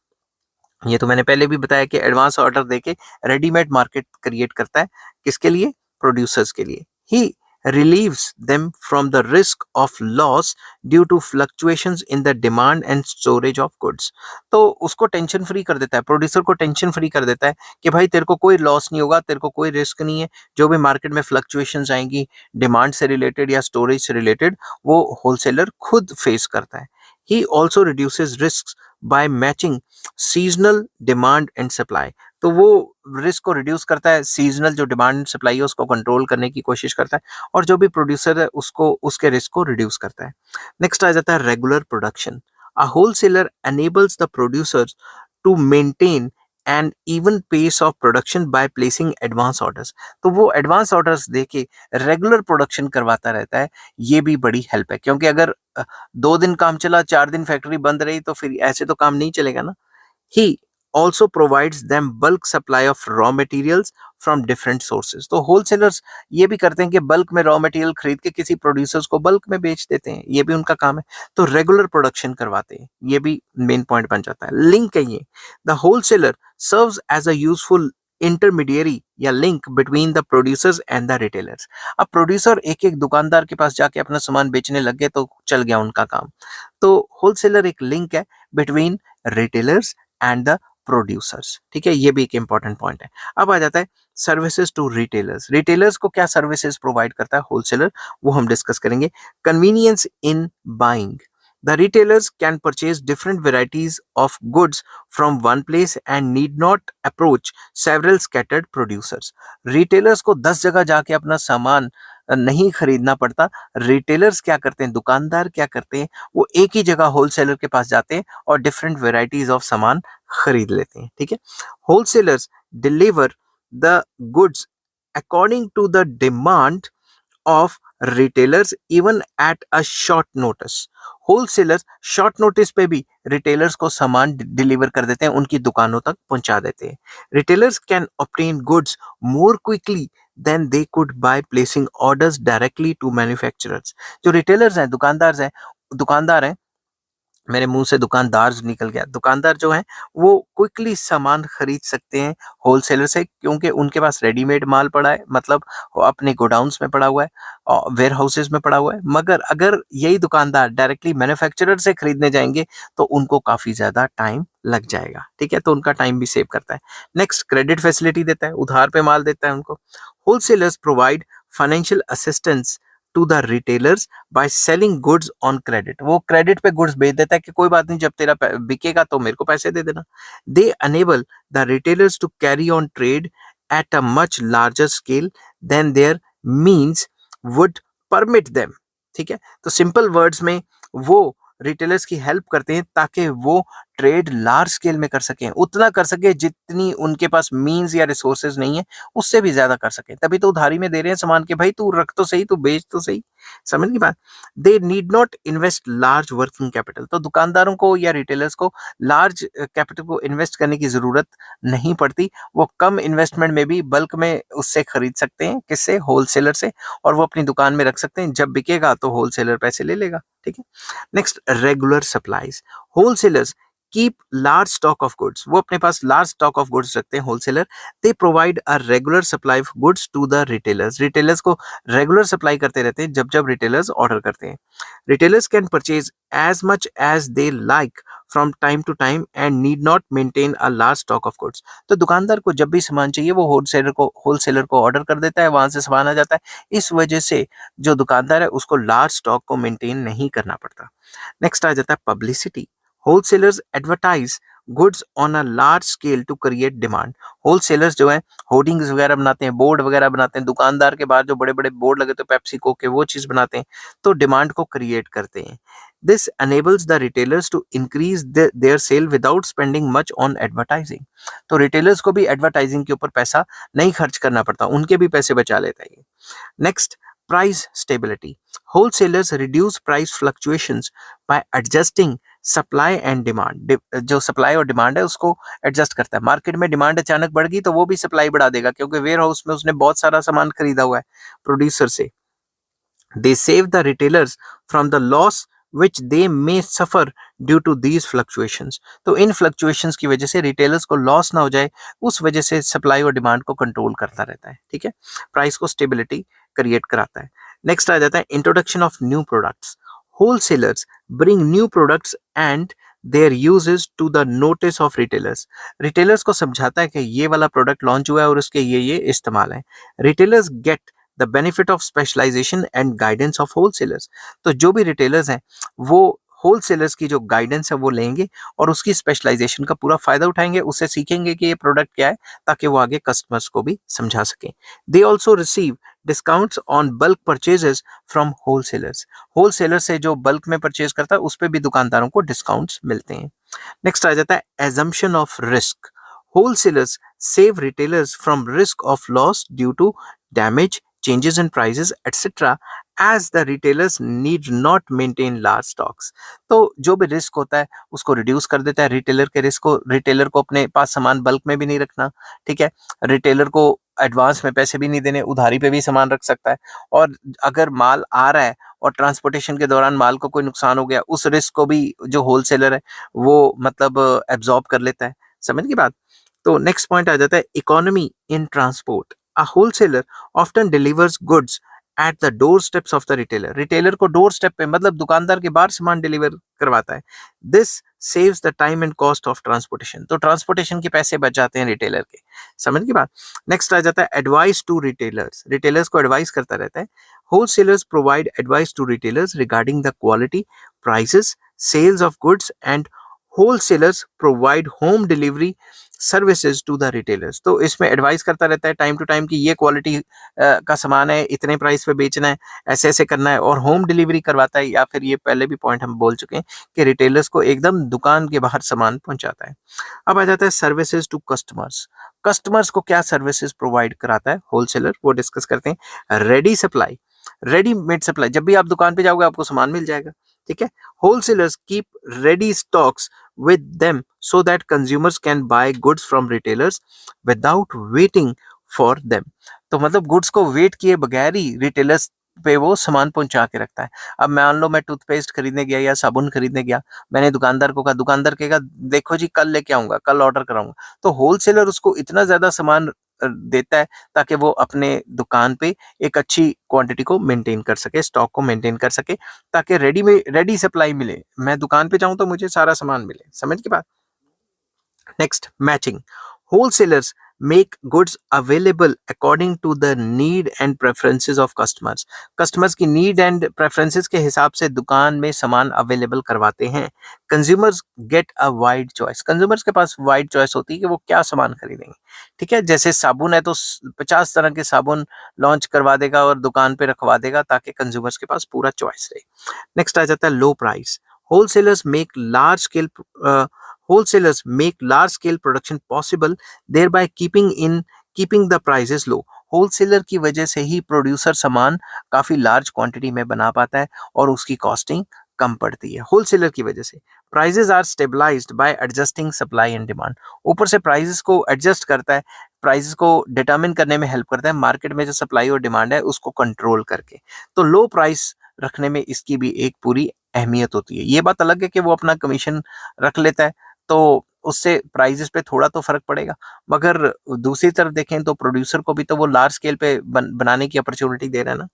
ये तो मैंने पहले भी बताया कि एडवांस ऑर्डर देके रेडीमेड मार्केट क्रिएट करता है, किसके लिए? प्रोड्यूसर्स के लिए। ही relieves them from the risk of loss due to fluctuations in the demand and storage of goods। तो उसको टेंशन फ्री कर देता है, प्रोड्यूसर को टेंशन फ्री कर देता है कि भाई तेरे को कोई लॉस नहीं होगा, तेरे को कोई रिस्क नहीं है। जो भी मार्केट में फ्लक्चुएशंस आएंगी डिमांड से रिलेटेड या स्टोरेज से रिलेटेड, वो होलसेलर खुद फेस करता है। He also reduces risk by matching seasonal demand and supply. तो वो रिस्क को रिड्यूस करता है, सीजनल जो डिमांड एंड सप्लाई है उसको कंट्रोल करने की कोशिश करता है, और जो भी प्रोड्यूसर है उसको उसके रिस्क को रिड्यूस करता है। नेक्स्ट आ जाता है regular production. A wholesaler enables the producers to maintain an even pace of production by placing advance orders। तो वो एडवांस ऑर्डर्स देके रेगुलर प्रोडक्शन करवाता रहता है। ये भी बड़ी हेल्प है, क्योंकि अगर 2 दिन काम चला, 4 दिन फैक्ट्री बंद रही, तो फिर ऐसे तो काम नहीं चलेगा ना। He also provides them bulk supply of raw materials from different sources। तो होलसेलर्स ये भी करते हैं कि बल्क में रॉ मटेरियल खरीद के किसी प्रोड्यूसर्स को बल्क में बेच देते हैं, ये भी उनका काम है। तो रेगुलर प्रोडक्शन करवाते हैं, ये भी मेन पॉइंट बन जाता है। लिंक है ये, the wholesaler serves as a useful intermediary या link between the producers and the retailers. अब प्रोड्यूसर एक एक दुकानदार के पास जाके अपना सामान बेचने लग गए तो चल गया उनका काम। तो होलसेलर एक लिंक है between retailers and the producers. ठीक है, ये भी एक इंपॉर्टेंट पॉइंट है। अब आ जाता है सर्विसेज टू रिटेलर्स। रिटेलर्स को क्या सर्विसेज प्रोवाइड करता है होलसेलर, वो हम डिस्कस करेंगे। Convenience in buying. The retailers can purchase different varieties of goods from one place and need not approach several scattered producers। Retailers को 10 जगह जाके अपना सामान नहीं खरीदना पड़ता। रिटेलर्स क्या करते हैं, दुकानदार क्या करते हैं, वो एक ही जगह होलसेलर के पास जाते हैं और डिफरेंट वेराइटीज ऑफ सामान खरीद लेते हैं। ठीक है, wholesalers deliver the goods according to the demand of retailers even at a short notice। Wholesalers short notice पे भी रिटेलर्स को सामान डिलीवर कर देते हैं, उनकी दुकानों तक पहुंचा देते हैं। Retailers can obtain goods more quickly than they could by placing orders directly to manufacturers. जो रिटेलर्स हैं, दुकानदार हैं, मेरे मुंह से दुकानदार निकल गया, दुकानदार जो है वो क्विकली सामान खरीद सकते हैं होलसेलर से, क्योंकि उनके पास रेडीमेड माल पड़ा है, मतलब वो अपने गोडाउन्स में पड़ा हुआ है और वेयर हाउसेज में पड़ा हुआ है। मगर अगर यही दुकानदार डायरेक्टली मैन्युफैक्चरर से खरीदने जाएंगे तो उनको काफी ज्यादा टाइम लग जाएगा। ठीक है, तो उनका टाइम भी सेव करता है। नेक्स्ट, क्रेडिट फैसिलिटी देता है, उधार पे माल देता है उनको। Wholesalers provide financial assistance to the retailers by selling goods on credit. वो क्रेडिट पे गुड्स बेच देता है कि कोई बात नहीं, जब तेरा बिकेगा तो मेरे को पैसे दे देना। They enable the retailers to carry on trade at a much larger scale than their means would permit them. ठीक है, तो सिंपल वर्ड्स में वो रिटेलर्स की हेल्प करते हैं ताकि वो ट्रेड लार्ज स्केल में कर सकें, उतना कर सके जितनी उनके पास मींस या रिसोर्सेज नहीं है, उससे भी ज्यादा कर सकें। तभी तो उधारी में दे रहे हैं सामान के, भाई तू रख तो सही, तू बेच तो सही। समझ की बात। They need not invest large working capital. तो दुकानदारों को या रिटेलर्स को लार्ज कैपिटल को इन्वेस्ट करने की जरूरत नहीं पड़ती, वो कम इन्वेस्टमेंट में भी बल्क में उससे खरीद सकते हैं, किससे, होलसेलर से, और वो अपनी दुकान में रख सकते हैं, जब बिकेगा तो होलसेलर पैसे ले लेगा। ठीक है, next, regular supplies. Wholesalers keep large stock of goods. वो अपने पास लार्ज स्टॉक ऑफ गुड्स रखते हैं wholesaler. They provide a regular supply of goods to the retailers. Retailers को रेगुलर सप्लाई करते रहते हैं जब जब रिटेलर्स ऑर्डर करते हैं। Retailers can purchase as much as they like from time to time and need not maintain a large stock of goods. तो दुकानदार को जब भी सामान चाहिए वो होलसेलर को ऑर्डर कर देता है, वहां से सामान आ जाता है। इस वजह से जो दुकानदार है उसको लार्ज स्टॉक को मेंटेन नहीं करना पड़ता। नेक्स्ट आ जाता है publicity. Wholesalers advertise goods on a large scale to create demand. Wholesalers जो है होर्डिंग्स वगैरह बनाते हैं, बोर्ड वगैरह बनाते हैं, दुकानदार के बाहर जो बड़े बड़े बोर्ड लगे तो पेप्सिको के, वो चीज बनाते हैं, तो डिमांड को क्रिएट करते हैं। This enables the retailers to increase their sale without spending much on advertising। तो रिटेलर्स को भी एडवर्टाइजिंग के ऊपर पैसा नहीं खर्च करना पड़ता, उनके भी पैसे बचा लेता है। Next, price stability. Wholesalers reduce price fluctuations bye adjusting supply and demand. जो सप्लाई और डिमांड है उसको एडजस्ट करता है। मार्केट में डिमांड अचानक बढ़ गई तो वो भी सप्लाई बढ़ा देगा, क्योंकि वेयर हाउस में उसने बहुत सारा सामान खरीदा हुआ है प्रोड्यूसर से। They save the retailers from the loss which they may suffer due to these fluctuations. तो इन फ्लक्चुएशंस की वजह से रिटेलर्स को लॉस ना हो जाए, उस वजह से सप्लाई और डिमांड को कंट्रोल करता रहता है। ठीक है, प्राइस को स्टेबिलिटी क्रिएट कराता है। नेक्स्ट आ जाता है introduction of new products. Wholesalers bring new products and their uses to the notice of retailers. Retailers को समझाता है कि ये वाला प्रोडक्ट लॉन्च हुआ है और उसके ये इस्तेमाल है। Retailers get the benefit of specialisation and guidance of wholesalers. तो जो भी रिटेलर्स हैं वो होलसेलर्स की जो गाइडेंस है वो लेंगे और उसकी स्पेशलाइजेशन का पूरा फायदा उठाएंगे, उससे सीखेंगे कि ये प्रोडक्ट क्या है, ताकि वो आगे कस्टमर्स को भी समझा सकें। They also receive discounts on bulk purchases from wholesalers. Wholesaler से जो बल्क में परचेज करता है उस पर भी दुकानदारों को डिस्काउंट्स मिलते हैं। नेक्स्ट आ जाता है assumption of risk. Wholesalers save retailers from risk of loss due to damage, changes in prices etc, as the retailers need not maintain large stocks। तो जो भी रिस्क होता है उसको रिड्यूस कर देता है। रिटेलर के रिस्क को, रिटेलर को अपने पास सामान बल्क में भी नहीं रखना। ठीक है, रिटेलर को एडवांस में पैसे भी नहीं देने, उधारी पे भी सामान रख सकता है। और अगर माल आ रहा है और ट्रांसपोर्टेशन के दौरान माल को कोई नुकसान हो गया, उस रिस्क को भी जो होलसेलर है वो मतलब एब्जॉर्ब कर लेता है। समझ की बात। तो नेक्स्ट पॉइंट आ जाता है economy in transport. A wholesaler often delivers goods at the door steps of the retailer. Retailer को डोर स्टेप पे मतलब दुकानदार के बाहर सामान डिलीवर करवाता है। This saves the time and cost of transportation. तो ट्रांसपोर्टेशन के पैसे बच जाते हैं रिटेलर के। समझ की बात। नेक्स्ट आ जाता है एडवाइस टू रिटेलर्स। रिटेलर्स को एडवाइस करता रहता है। Wholesalers provide advice to retailers regarding the quality, prices, sales of goods and wholesalers provide home delivery services to the retailers. तो इसमें एडवाइस करता रहता है टाइम टू टाइम कि ये क्वालिटी का सामान है, इतने प्राइस पे बेचना है, ऐसे ऐसे करना है, और होम डिलीवरी करवाता है। या फिर ये पहले भी पॉइंट हम बोल चुके हैं कि रिटेलर्स को एकदम दुकान के बाहर सामान पहुंचाता है। अब आ जाता है सर्विसेज टू कस्टमर्स। कस्टमर्स को क्या सर्विसेज प्रोवाइड कराता है होलसेलर, वो डिस्कस करते हैं। रेडी सप्लाई, रेडीमेड सप्लाई, जब भी आप दुकान पे जाओगे आपको सामान मिल जाएगा। ठीक है, wholesalers keep ready stocks with them so that consumers can buy goods from retailers without waiting for them। तो मतलब गुड्स को वेट किए बगैर ही रिटेलर्स पे वो सामान पहुंचा के रखता है। अब मान लो मैं टूथपेस्ट खरीदने गया या साबुन खरीदने गया, मैंने दुकानदार को कहा, दुकानदार कहेगा देखो जी कल लेके आऊंगा, कल ऑर्डर कराऊंगा। तो होलसेलर उसको इतना ज्यादा सामान देता है ताकि वो अपने दुकान पे एक अच्छी क्वांटिटी को मेंटेन कर सके, स्टॉक को मेंटेन कर सके, ताकि रेडी सप्लाई मिले, मैं दुकान पे जाऊं तो मुझे सारा सामान मिले। समझ की बात। Next matching. Wholesalers make goods available according to the need and preferences of customers. Customers की नीड एंड प्रेफरेंसेस के हिसाब से दुकान में सामान अवेलेबल करवाते हैं। Consumers get a wide choice. Consumers के पास वाइड चॉइस होती है कि वो क्या सामान खरीदेंगे। ठीक है, जैसे साबुन है तो 50 तरह के साबुन लॉन्च करवा देगा और दुकान पे रखवा देगा ताकि कंज्यूमर्स के पास पूरा चॉइस रहे। नेक्स्ट आ जाता है लो price. Wholesalers make large scale wholesalers make large scale production possible, thereby keeping the prices low। Wholesaler की वजह से ही प्रोड्यूसर सामान काफी लार्ज क्वांटिटी में बना पाता है और उसकी कॉस्टिंग कम पड़ती है। होलसेलर की वजह से prices are stabilised by adjusting supply and demand. ऊपर से प्राइसेस को एडजस्ट करता है, प्राइसेस को डिटरमिन करने में हेल्प करता है, मार्केट में जो सप्लाई और डिमांड है उसको कंट्रोल करके। तो लो प्राइस रखने में इसकी भी एक पूरी अहमियत होती है। ये बात अलग है कि वो अपना कमीशन रख लेता है तो उससे प्राइसेस पे थोड़ा तो फर्क पड़ेगा, मगर दूसरी तरफ देखें तो प्रोड्यूसर को भी तो वो लार्ज स्केल पे बनाने की अपॉर्चुनिटी दे रहा है ना।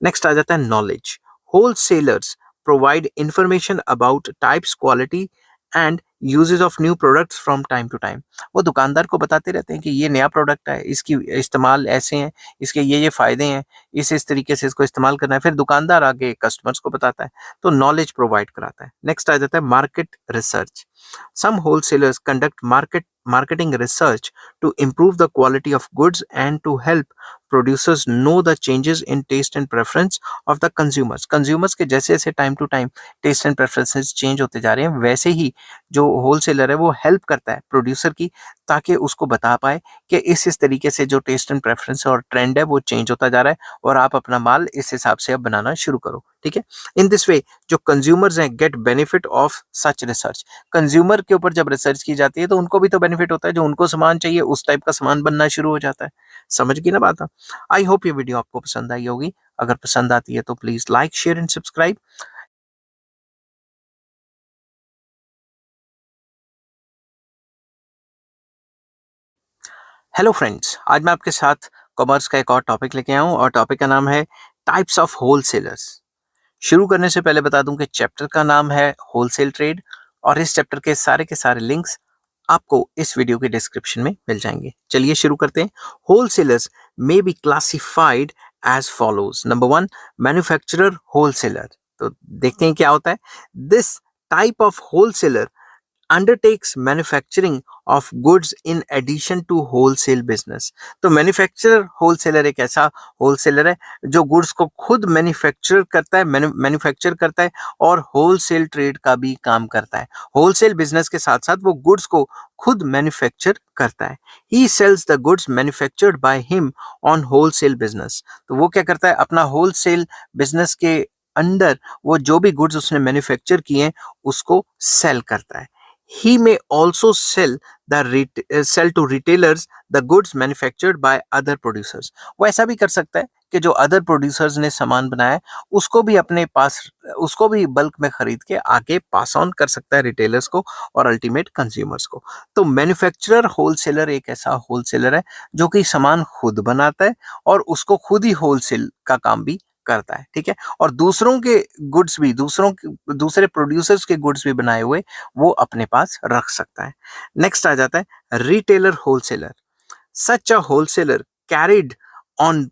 नेक्स्ट आ जाता है knowledge. Wholesalers provide information about types, quality and uses of new products from time to time. वो दुकानदार को बताते रहते हैं कि ये नया प्रोडक्ट है, इसकी इस्तेमाल ऐसे हैं, इसके ये फायदे हैं, इस तरीके से इसको इस्तेमाल करना है। फिर दुकानदार आगे कस्टमर्स को बताता है, तो नॉलेज प्रोवाइड कराता है। नेक्स्ट आ जाता है market research. Some wholesalers conduct marketing research to improve the quality of goods and to help producers know the changes in taste and preference of the consumers के जैसे जैसे time to time taste and preferences change होते जा रहे हैं, वैसे ही जो होलसेलर है वो हेल्प करता है प्रोड्यूसर की, ताकि उसको बता पाए कि इस तरीके से जो टेस्ट एंड प्रेफरेंस और ट्रेंड है वो चेंज होता जा रहा है और आप अपना माल इस हिसाब से अब बनाना शुरू करो। ठीक है, इन दिस वे जो कंज्यूमर्स हैं get benefit of such research. Consumer के ऊपर जब रिसर्च की जाती है तो उनको भी तो बेनिफिट होता है, जो उनको सामान चाहिए उस टाइप का सामान बनना शुरू हो जाता है। समझ गई ना बात। आई होप ये वीडियो आपको पसंद आई होगी। अगर पसंद आती है तो please like, share and subscribe. Hello friends, आज मैं आपके साथ कॉमर्स का एक और टॉपिक लेके आया हूँ और टॉपिक का नाम है टाइप्स ऑफ होलसेलर्स। शुरू करने से पहले बता दूं कि चैप्टर का नाम है होलसेल ट्रेड और इस चैप्टर के सारे लिंक्स आपको इस वीडियो के डिस्क्रिप्शन में मिल जाएंगे। चलिए शुरू करते हैं। Wholesalers may be classified as follows. Number one, manufacturer wholesaler. तो देखते हैं क्या होता है। This type of wholesaler undertakes manufacturing of goods in addition to wholesale business। तो मैन्युफैक्चरर होलसेलर एक ऐसा होलसेलर है जो गुड्स को खुद मैन्युफैक्चर करता है और होलसेल ट्रेड का भी काम करता है। होलसेल बिजनेस के साथ साथ वो गुड्स को खुद मैन्युफैक्चर करता है। He sells the goods manufactured by him on wholesale business. तो वो क्या करता है, अपना होलसेल बिजनेस के अंडर वो जो भी गुड्स उसने मैन्युफैक्चर किए हैं उसको सेल करता है। He may also sell to retailers the goods manufactured by other producers। वो ऐसा भी कर सकता है कि जो अदर प्रोड्यूसर्स ने सामान बनाया है उसको भी अपने पास, उसको भी बल्क में खरीद के आगे पास ऑन कर सकता है रिटेलर्स को और अल्टीमेट कंज्यूमर्स को। तो मैन्युफैक्चरर होलसेलर एक ऐसा होलसेलर है जो कि सामान खुद बनाता है और उसको खुद ही होलसेल का काम भी करता है। ठीक है, और दूसरों के गुड्स भी, दूसरे प्रोड्यूसर्स के गुड्स भी बनाए हुए वो अपने पास रख सकता है। नेक्स्ट आ जाता है retailer wholesaler. Such a wholesaler carried on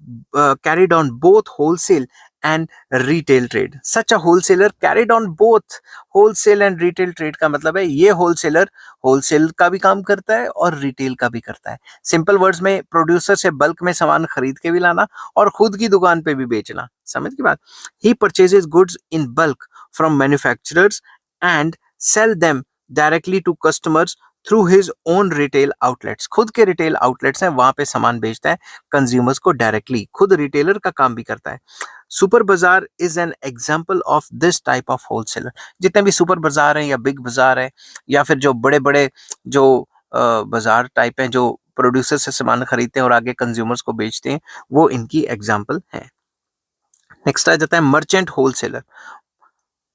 carried on both wholesale and retail trade। such a wholesaler carried on both wholesale and retail trade का मतलब है ये होलसेलर होलसेल का भी काम करता है और रिटेल का भी करता है। सिंपल वर्ड्स में प्रोड्यूसर से बल्क में सामान खरीद के भी लाना और खुद की दुकान पे भी बेचना। समझ की बात। He purchases goods in bulk from manufacturers and sell them directly to customers through his own retail outlets. खुद के रिटेल आउटलेट्स हैं, वहां पे सामान बेचता है कंज्यूमर्स को डायरेक्टली, खुद रिटेलर का काम भी करता है। सुपर बाजार is an example of this type of wholesaler. जितने भी सुपर बाजार हैं या बिग बाजार है या फिर जो बड़े बड़े जो बाजार टाइप हैं जो प्रोड्यूसर से सामान खरीदते हैं और आगे कंज्यूमर्स को बेचते हैं, वो इनकी एग्जाम्पल है। नेक्स्ट आ जाता है merchant wholesaler.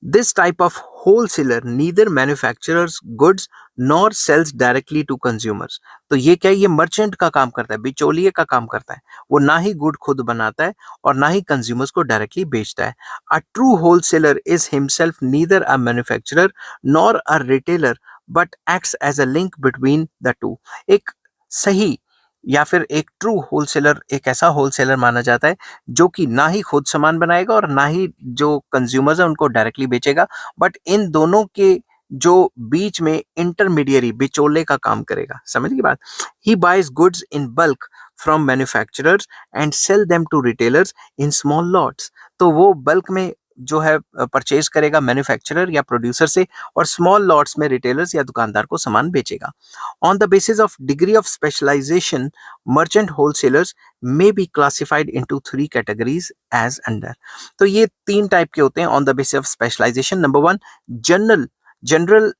This type of wholesaler neither manufactures goods nor sells directly to consumers। तो ये क्या है, ये मर्चेंट का काम करता है, बिचौलिए का काम करता है। वो ना ही गुड खुद बनाता है और ना ही कंज्यूमर्स को डायरेक्टली बेचता है। A true wholesaler is himself neither a manufacturer nor a retailer but acts as a link between the two. एक सही या फिर एक ट्रू होलसेलर एक ऐसा होलसेलर माना जाता है जो कि ना ही खुद सामान बनाएगा और ना ही जो कंज्यूमर्स है उनको डायरेक्टली बेचेगा, बट इन दोनों के जो बीच में इंटरमीडियरी बिचौले का काम करेगा। समझ की बात। He buys goods in bulk from manufacturers and sell them to retailers in small lots. तो वो बल्क में जो है परचेज करेगा मैन्युफैक्चरर या प्रोड्यूसर से और स्मॉल लॉट्स में रिटेलर्स या दुकानदार को सामान बेचेगा। On the basis of degree of specialization, merchant wholesalers may be classified into three categories as under। तो ये तीन टाइप के होते हैं on the basis of specialization। Number one, general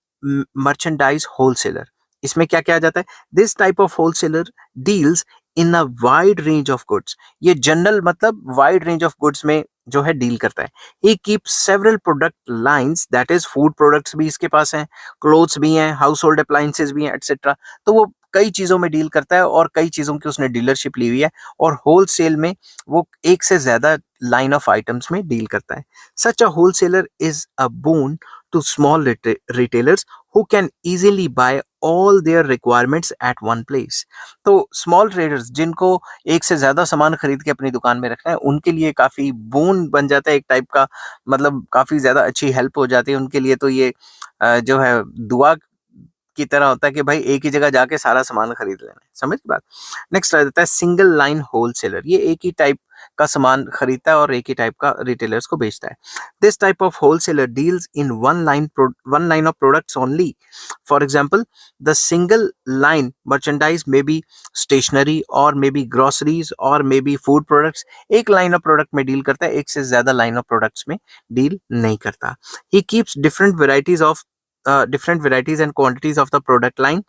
merchandise wholesaler. इसमें क्या क्या आ जाता है, this type of wholesaler deals in a wide range of goods. ये जनरल मतलब वाइड रेंज ऑफ गुड्स में जो है डील करता है। He keep several product lines, that is food products भी इसके पास हैं, क्लोथ्स भी हैं, हाउस होल्ड अप्लायंसेस भी हैं, एटसेट्रा। तो वो कई चीजों में डील करता है और कई चीजों की उसने डीलरशिप ली हुई है और होलसेल में वो एक से ज्यादा लाइन ऑफ आइटम्स में डील करता है। Such a wholesaler is a boon to small retailers who can easily buy all their requirements at one place। तो स्मॉल ट्रेडर्स जिनको एक से ज्यादा सामान खरीद के अपनी दुकान में रखना है उनके लिए काफी बोन बन जाता है एक टाइप का, मतलब काफी ज्यादा अच्छी हेल्प हो जाती है उनके लिए। तो ये जो है दुआ की तरह होता है कि भाई एक ही जगह जाके सारा सामान खरीद लेना है। समझ बात। नेक्स्ट आ जाता है सिंगल लाइन होलसेलर। ये एक ही टाइप का सामान खरीदता है और एक ही टाइप का रिटेलर्स को बेचता है। This type of wholesaler deals in one line of products only. For example, the single line merchandise may be stationery or may be groceries or may be food products. एक लाइन ऑफ प्रोडक्ट में डील करता है, एक से ज्यादा लाइन ऑफ प्रोडक्ट्स में डील नहीं करता। He keeps different varieties and quantities of the product line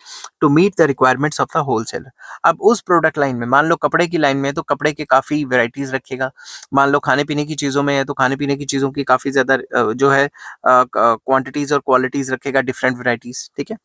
to meet the requirements of the wholesaler। अब उस प्रोडक्ट लाइन में, मान लो कपड़े की लाइन में है तो कपड़े के काफी वेराइटीज रखेगा, मान लो खाने पीने की चीजों में है तो खाने पीने की चीजों की काफी ज्यादा जो है क्वांटिटीज और क्वालिटीज रखेगा, डिफरेंट वेराइटीज। ठीक है।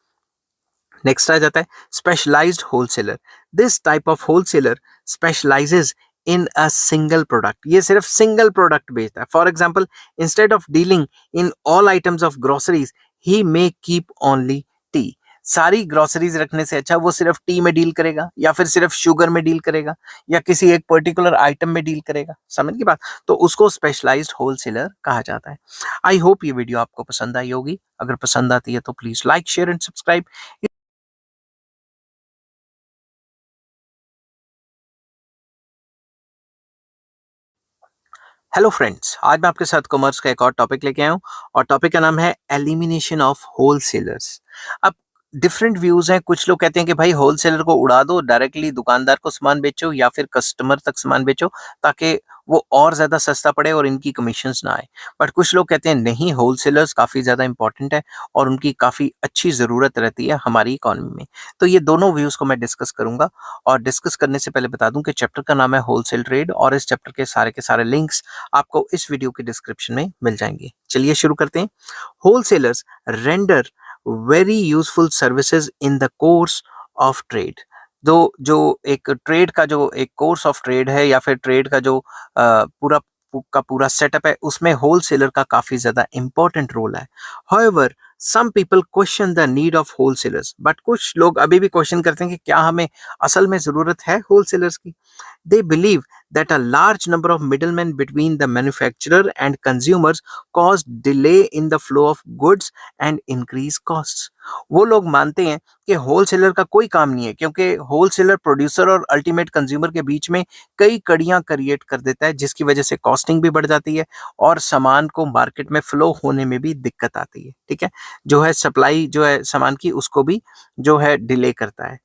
नेक्स्ट आ जाता है specialised wholesaler. This type of wholesaler specialises in a single product. ये सिर्फ सिंगल प्रोडक्ट बेचता है। For example, instead of dealing in all items of groceries, he may keep only tea. सारी ग्रोसरीज रखने से अच्छा वो सिर्फ टी में डील करेगा, या फिर सिर्फ शुगर में डील करेगा, या किसी एक पर्टिकुलर आइटम में डील करेगा। समझ की बात? तो उसको स्पेशलाइज्ड होलसेलर कहा जाता है। आई होप ये वीडियो आपको पसंद आई होगी। अगर पसंद आती है तो please like, share and subscribe. Hello friends, आज मैं आपके साथ कॉमर्स का एक और टॉपिक लेके आया हूँ, और टॉपिक का नाम है एलिमिनेशन ऑफ होलसेलर्स। अब डिफरेंट व्यूज हैं। कुछ लोग कहते हैं कि भाई होलसेलर को उड़ा दो, डायरेक्टली दुकानदार को सामान बेचो या फिर कस्टमर तक सामान बेचो, ताकि वो और ज्यादा सस्ता पड़े और इनकी कमीशंस ना आए। बट कुछ लोग कहते हैं नहीं, होलसेलर्स काफी ज्यादा इंपॉर्टेंट है और उनकी काफी अच्छी जरूरत रहती है हमारी इकोनॉमी में। तो ये दोनों व्यूज को मैं डिस्कस करूंगा। और डिस्कस करने से पहले बता दूं कि चैप्टर का नाम है होलसेल ट्रेड, और इस चैप्टर के सारे लिंक्स आपको इस वीडियो के डिस्क्रिप्शन में मिल जाएंगे। चलिए शुरू करते हैं। Wholesalers render very useful services in the course of trade. दो जो एक ट्रेड का जो एक कोर्स ऑफ ट्रेड है, या फिर ट्रेड का जो पूरा सेटअप है, उसमें होलसेलर का काफी ज्यादा इंपॉर्टेंट रोल है। However, some people question the need of wholesalers. But कुछ लोग अभी भी क्वेश्चन करते हैं कि क्या हमें असल में जरूरत है होलसेलर्स की। They believe that a large number of middlemen between the manufacturer and consumers cause delay in the flow of goods and increase costs. वो लोग मानते हैं कि होलसेलर का कोई काम नहीं है, क्योंकि होलसेलर प्रोड्यूसर और अल्टीमेट कंज्यूमर के बीच में कई कड़ियां क्रिएट कर देता है, जिसकी वजह से कॉस्टिंग भी बढ़ जाती है और सामान को मार्केट में फ्लो होने में भी दिक्कत आती है। ठीक है, जो है सप्लाई जो है सामान की, उसको भी जो है डिले करता है।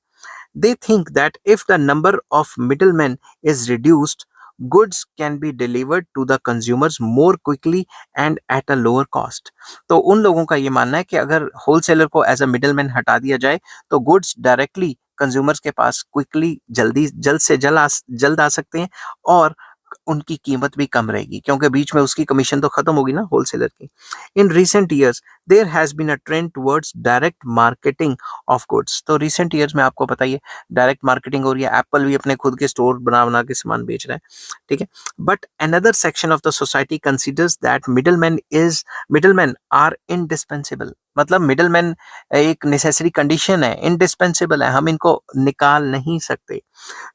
They think that if the number of middlemen is reduced, goods can be delivered to the consumers more quickly and at a lower cost. तो उन लोगों का ये मानना है कि अगर होलसेलर को एज अ मिडलमैन हटा दिया जाए, तो गुड्स डायरेक्टली कंज्यूमर्स के पास क्विकली जल्द आ सकते हैं, और उनकी कीमत भी कम रहेगी, क्योंकि बीच में उसकी कमीशन तो खत्म होगी ना होलसेलर की। In recent years there has been a trend towards direct marketing of goods. तो रिसेंट ईयर्स में आपको पता ही है, डायरेक्ट मार्केटिंग हो रही है। एप्पल भी अपने खुद के स्टोर बना बना के सामान बेच रहा है। ठीक है, but another section of the society considers that middleman are indispensable. मतलब मिडलमैन एक नेसेसरी कंडीशन है, इनडिस्पेंसेबल है, हम इनको निकाल नहीं सकते।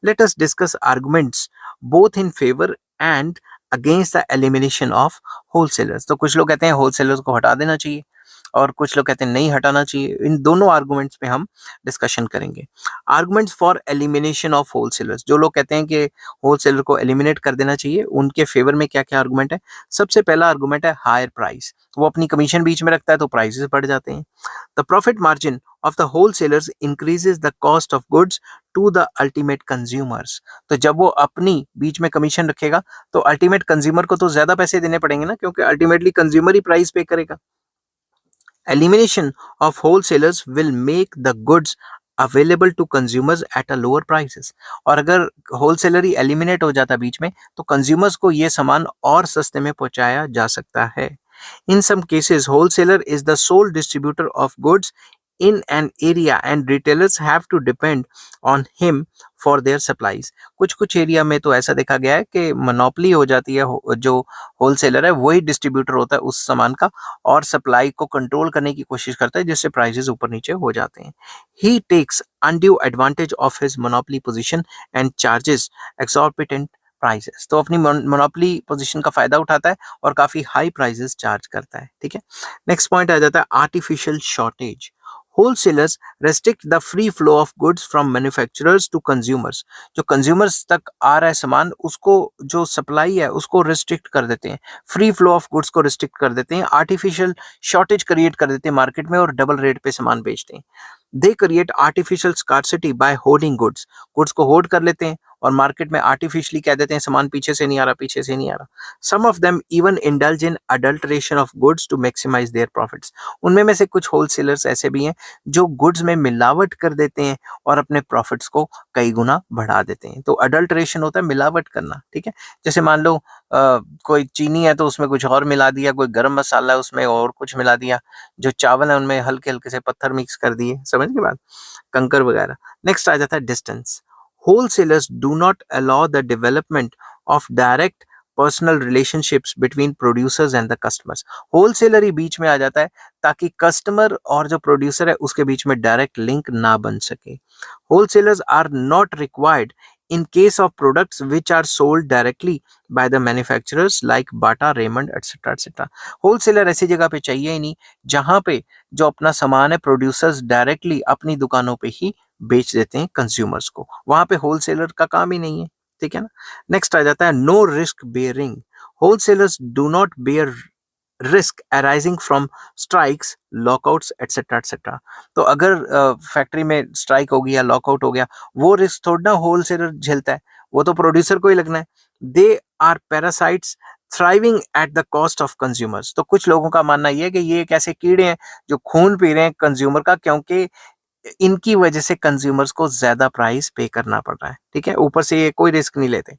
Let us discuss arguments both in favor and against the elimination of wholesalers. तो कुछ लोग कहते हैं होलसेलर्स को हटा देना चाहिए, और कुछ लोग कहते हैं नहीं हटाना चाहिए। इन दोनों आर्गुमेंट्स पे हम डिस्कशन करेंगे। Arguments for elimination of wholesalers. जो लोग कहते हैं कि होलसेलर को एलिमिनेट कर देना चाहिए, उनके फेवर में क्या क्या आर्गुमेंट है। सबसे पहला आर्गुमेंट है हायर प्राइस। वो अपनी कमीशन बीच में रखता है तो प्राइसेस बढ़ जाते हैं। The profit margin of the wholesalers increases the cost of goods to the ultimate consumers. तो जब वो अपनी बीच में कमीशन रखेगा, तो अल्टीमेट कंज्यूमर को तो ज्यादा पैसे देने पड़ेंगे ना, क्योंकि अल्टीमेटली कंज्यूमर ही प्राइस पे करेगा। Elimination of wholesalers will make the goods available to consumers at a lower prices. और अगर होलसेलर ही एलिमिनेट हो जाता बीच में, तो कंज्यूमर्स को ये सामान और सस्ते में पहुंचाया जा सकता है। In some cases, wholesaler is the sole distributor of goods in an area and retailers have to depend on him for their supplies. कुछ कुछ एरिया में तो ऐसा देखा गया है कि मोनोपोली हो जाती है, जो होलसेलर है वही डिस्ट्रीब्यूटर होता है उस सामान का, और सप्लाई को कंट्रोल करने की कोशिश करता है, जिससे प्राइसेस ऊपर नीचे हो जाते हैं। He takes undue advantage of his monopoly position and charges exorbitant prices. तो अपनी मोनोपोली पोजीशन का फायदा उठाता है और काफी हाई प्राइसेस चार्ज करता है। ठीक है, नेक्स्ट पॉइंट आ जाता है artificial shortage. Wholesalers restrict the free flow of goods from manufacturers to consumers. जो कंज्यूमर्स तक आ रहा है सामान, उसको जो सप्लाई है उसको रिस्ट्रिक्ट कर देते हैं, फ्री फ्लो ऑफ गुड्स को रिस्ट्रिक्ट कर देते हैं, आर्टिफिशियल शॉर्टेज क्रिएट कर देते हैं मार्केट में, और डबल रेट पे सामान बेचते हैं। They create artificial scarcity by hoarding goods. Goods को होर्ड कर लेते हैं और मार्केट में आर्टिफिशियली कह देते हैं सामान पीछे से नहीं आ रहा, पीछे से नहीं आ रहा। Some of them even indulge in adulteration of goods to maximise their profits. उनमें में से कुछ होलसेलर्स ऐसे भी हैं जो गुड्स में मिलावट कर देते हैं और अपने प्रॉफिट्स को कई गुना बढ़ा देते हैं। तो अडल्ट्रेशन होता है मिलावट करना, ठीक है। जैसे मान लो कोई चीनी है तो उसमें कुछ और मिला दिया, कोई गरम मसाला है उसमें और कुछ मिला दिया, जो चावल है उनमें हल्के हल्के से पत्थर मिक्स कर दिए, समझ के बात, कंकर वगैरह। नेक्स्ट आ जाता है distance. Wholesalers do not allow the development of direct personal relationships between producers and the customers. Wholesaler ही बीच में आ जाता है ताकि कस्टमर और जो प्रोड्यूसर है उसके बीच में डायरेक्ट लिंक ना बन सके। Wholesalers are not required in case of products which are sold directly by the manufacturers like Bata, Raymond, etc. etc. Wholesaler ऐसी जगह पे चाहिए ही नहीं जहां पे जो अपना सामान है प्रोड्यूसर्स डायरेक्टली अपनी दुकानों पे ही बेच देते हैं कंज्यूमर्स को, वहां पे होलसेलर का काम ही नहीं है, ठीक है ना। नेक्स्ट आ जाता है no risk bearing. Wholesalers do not bear risk arising from strikes, lockouts etcetera etcetera. तो अगर फैक्ट्री में स्ट्राइक हो गया, लॉकआउट हो गया, वो रिस्क थोड़ा ना होलसेलर झेलता है, वो तो प्रोड्यूसर को ही लगना है। They are parasites thriving at the cost of consumers. तो कुछ लोगों का मानना यह है कि ये एक ऐसे कीड़े हैं जो खून पी रहे हैं कंज्यूमर का, क्योंकि इनकी वजह से कंज्यूमर्स को ज्यादा प्राइस पे करना पड़ रहा है, ठीक है। ऊपर से ये कोई रिस्क नहीं लेते,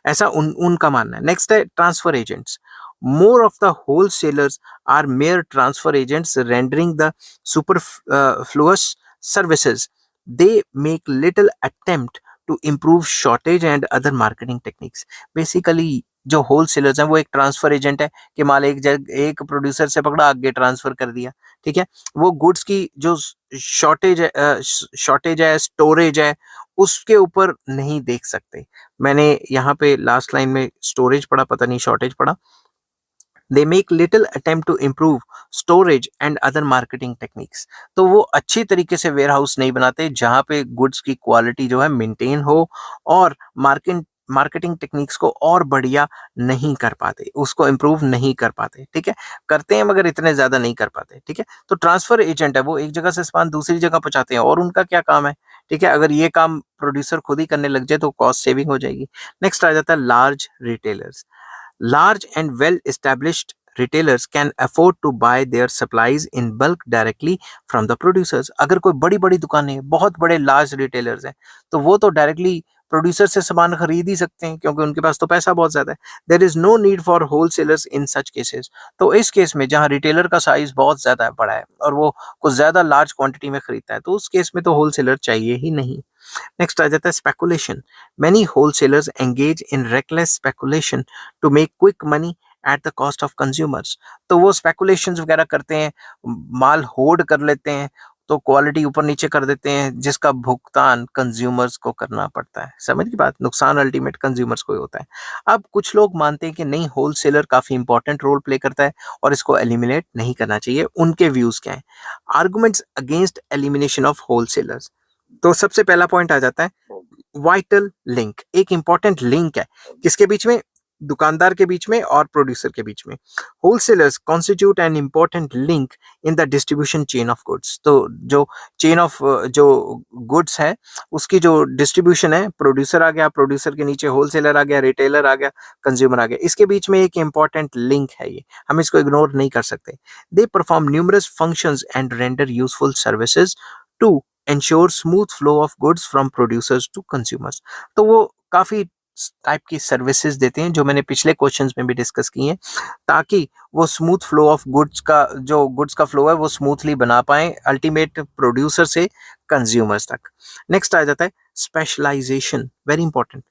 ऐसा उनका मानना है। नेक्स्ट है transfer agents. More of the wholesalers are mere transfer agents rendering the superfluous services. They make little attempt to improve shortage and other marketing techniques। Basically जो होलसेलर्स हैं वो एक ट्रांसफर एजेंट है कि माल एक प्रोड्यूसर से पकड़ा आगे ट्रांसफर कर दिया, ठीक है। वो गुड्स की जो शॉर्टेज है, स्टोरेज है, उसके ऊपर नहीं देख सकते। मैंने यहाँ पे लास्ट लाइन में स्टोरेज पढ़ा, पता नहीं शॉर्टेज पढ़ा। They make little attempt to improve storage and other marketing techniques. तो वो अच्छी तरीके से वेयर हाउस नहीं बनाते जहां पे गुड्स की क्वालिटी जो है मेंटेन हो, और मार्केटिंग टेक्निक्स को और बढ़िया नहीं कर पाते, उसको इम्प्रूव नहीं कर पाते, ठीक है। करते हैं मगर इतने ज्यादा नहीं कर पाते, ठीक है। तो ट्रांसफर एजेंट है, वो एक जगह से सामान दूसरी जगह पहुंचाते हैं, और उनका क्या काम है, ठीक है। अगर ये काम प्रोड्यूसर खुद ही करने लग जाए तो कॉस्ट सेविंग हो जाएगी। नेक्स्ट आ जाता है large retailers. Large and well-established retailers can afford to buy their supplies in bulk directly from the producers। अगर कोई बड़ी बड़ी दुकानें, बहुत बड़े लार्ज रिटेलर्स हैं, तो वो तो डायरेक्टली प्रोड्यूसर से सामान खरीद ही सकते हैं क्योंकि उनके पास तो पैसा बहुत ज्यादा है। There is no need for wholesalers in such cases. तो इस केस में जहां रिटेलर का साइज बहुत ज्यादा बड़ा है और वो कुछ ज्यादा लार्ज क्वांटिटी में खरीदता है, तो उस केस में तो होलसेलर चाहिए ही नहीं। नेक्स्ट आ जाता है speculation. Many wholesalers engage in reckless speculation to make quick money at the cost of consumers. तो वो स्पेकुलेशंस वगैरह करते हैं, माल होल्ड कर लेते हैं, तो क्वालिटी ऊपर नीचे कर देते हैं, जिसका भुगतान कंज्यूमर्स को करना पड़ता है। समझ की बात, नुकसान अल्टीमेट कंज्यूमर्स को ही होता है। अब कुछ लोग मानते हैं कि नहीं, होलसेलर काफी इंपॉर्टेंट रोल प्ले करता है और इसको एलिमिनेट नहीं करना चाहिए। उनके व्यूज क्या है? Arguments against elimination of wholesalers. तो सबसे पहला पॉइंट आ जाता है वाइटल लिंक। एक इंपॉर्टेंट लिंक है किसके बीच में? दुकानदार के बीच में और प्रोड्यूसर के बीच में। Wholesalers constitute an important link in the distribution chain of goods. तो जो चेन ऑफ जो गुड्स है उसकी जो डिस्ट्रीब्यूशन है, प्रोड्यूसर आ गया, प्रोड्यूसर के नीचे होलसेलर आ गया, रिटेलर आ गया, कंज्यूमर आ गया, इसके बीच में एक इंपॉर्टेंट लिंक है, ये हम इसको इग्नोर नहीं कर सकते। They perform numerous functions and render useful services to ensure smooth flow of goods from producers to consumers। तो वो काफी टाइप की सर्विसेज देते हैं जो मैंने पिछले क्वेश्चंस में भी डिस्कस की हैं, ताकि वो स्मूथ फ्लो ऑफ गुड्स का, जो गुड्स का फ्लो है वो स्मूथली बना पाए अल्टीमेट प्रोड्यूसर से कंज्यूमर्स तक। नेक्स्ट आ जाता है specialisation, very important.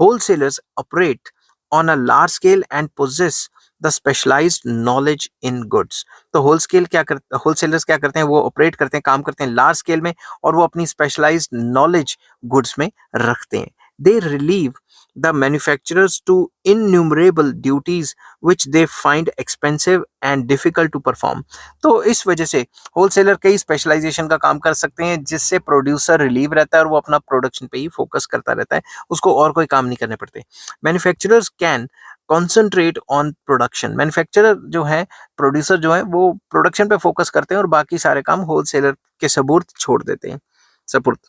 Wholesalers operate on a large scale and possess the specialised knowledge in goods. तो होलसेलर्स क्या करते हैं? वो ऑपरेट करते हैं, काम करते हैं लार्ज स्केल में, और वो अपनी स्पेशलाइज्ड नॉलेज गुड्स में रखते हैं। They relieve the manufacturers to innumerable duties which they find expensive and difficult to perform. तो इस वजह से होलसेलर कई स्पेशलाइजेशन का काम कर सकते हैं, जिससे प्रोड्यूसर रिलीव रहता है और वो अपना प्रोडक्शन पे ही फोकस करता रहता है, उसको और कोई काम नहीं करने पड़ते। Manufacturers can concentrate on production. Manufacturer जो है, प्रोड्यूसर जो है, वो प्रोडक्शन पे फोकस करते हैं और बाकी सारे काम होलसेलर के सपुर्द छोड़ देते हैं, सपुर्द।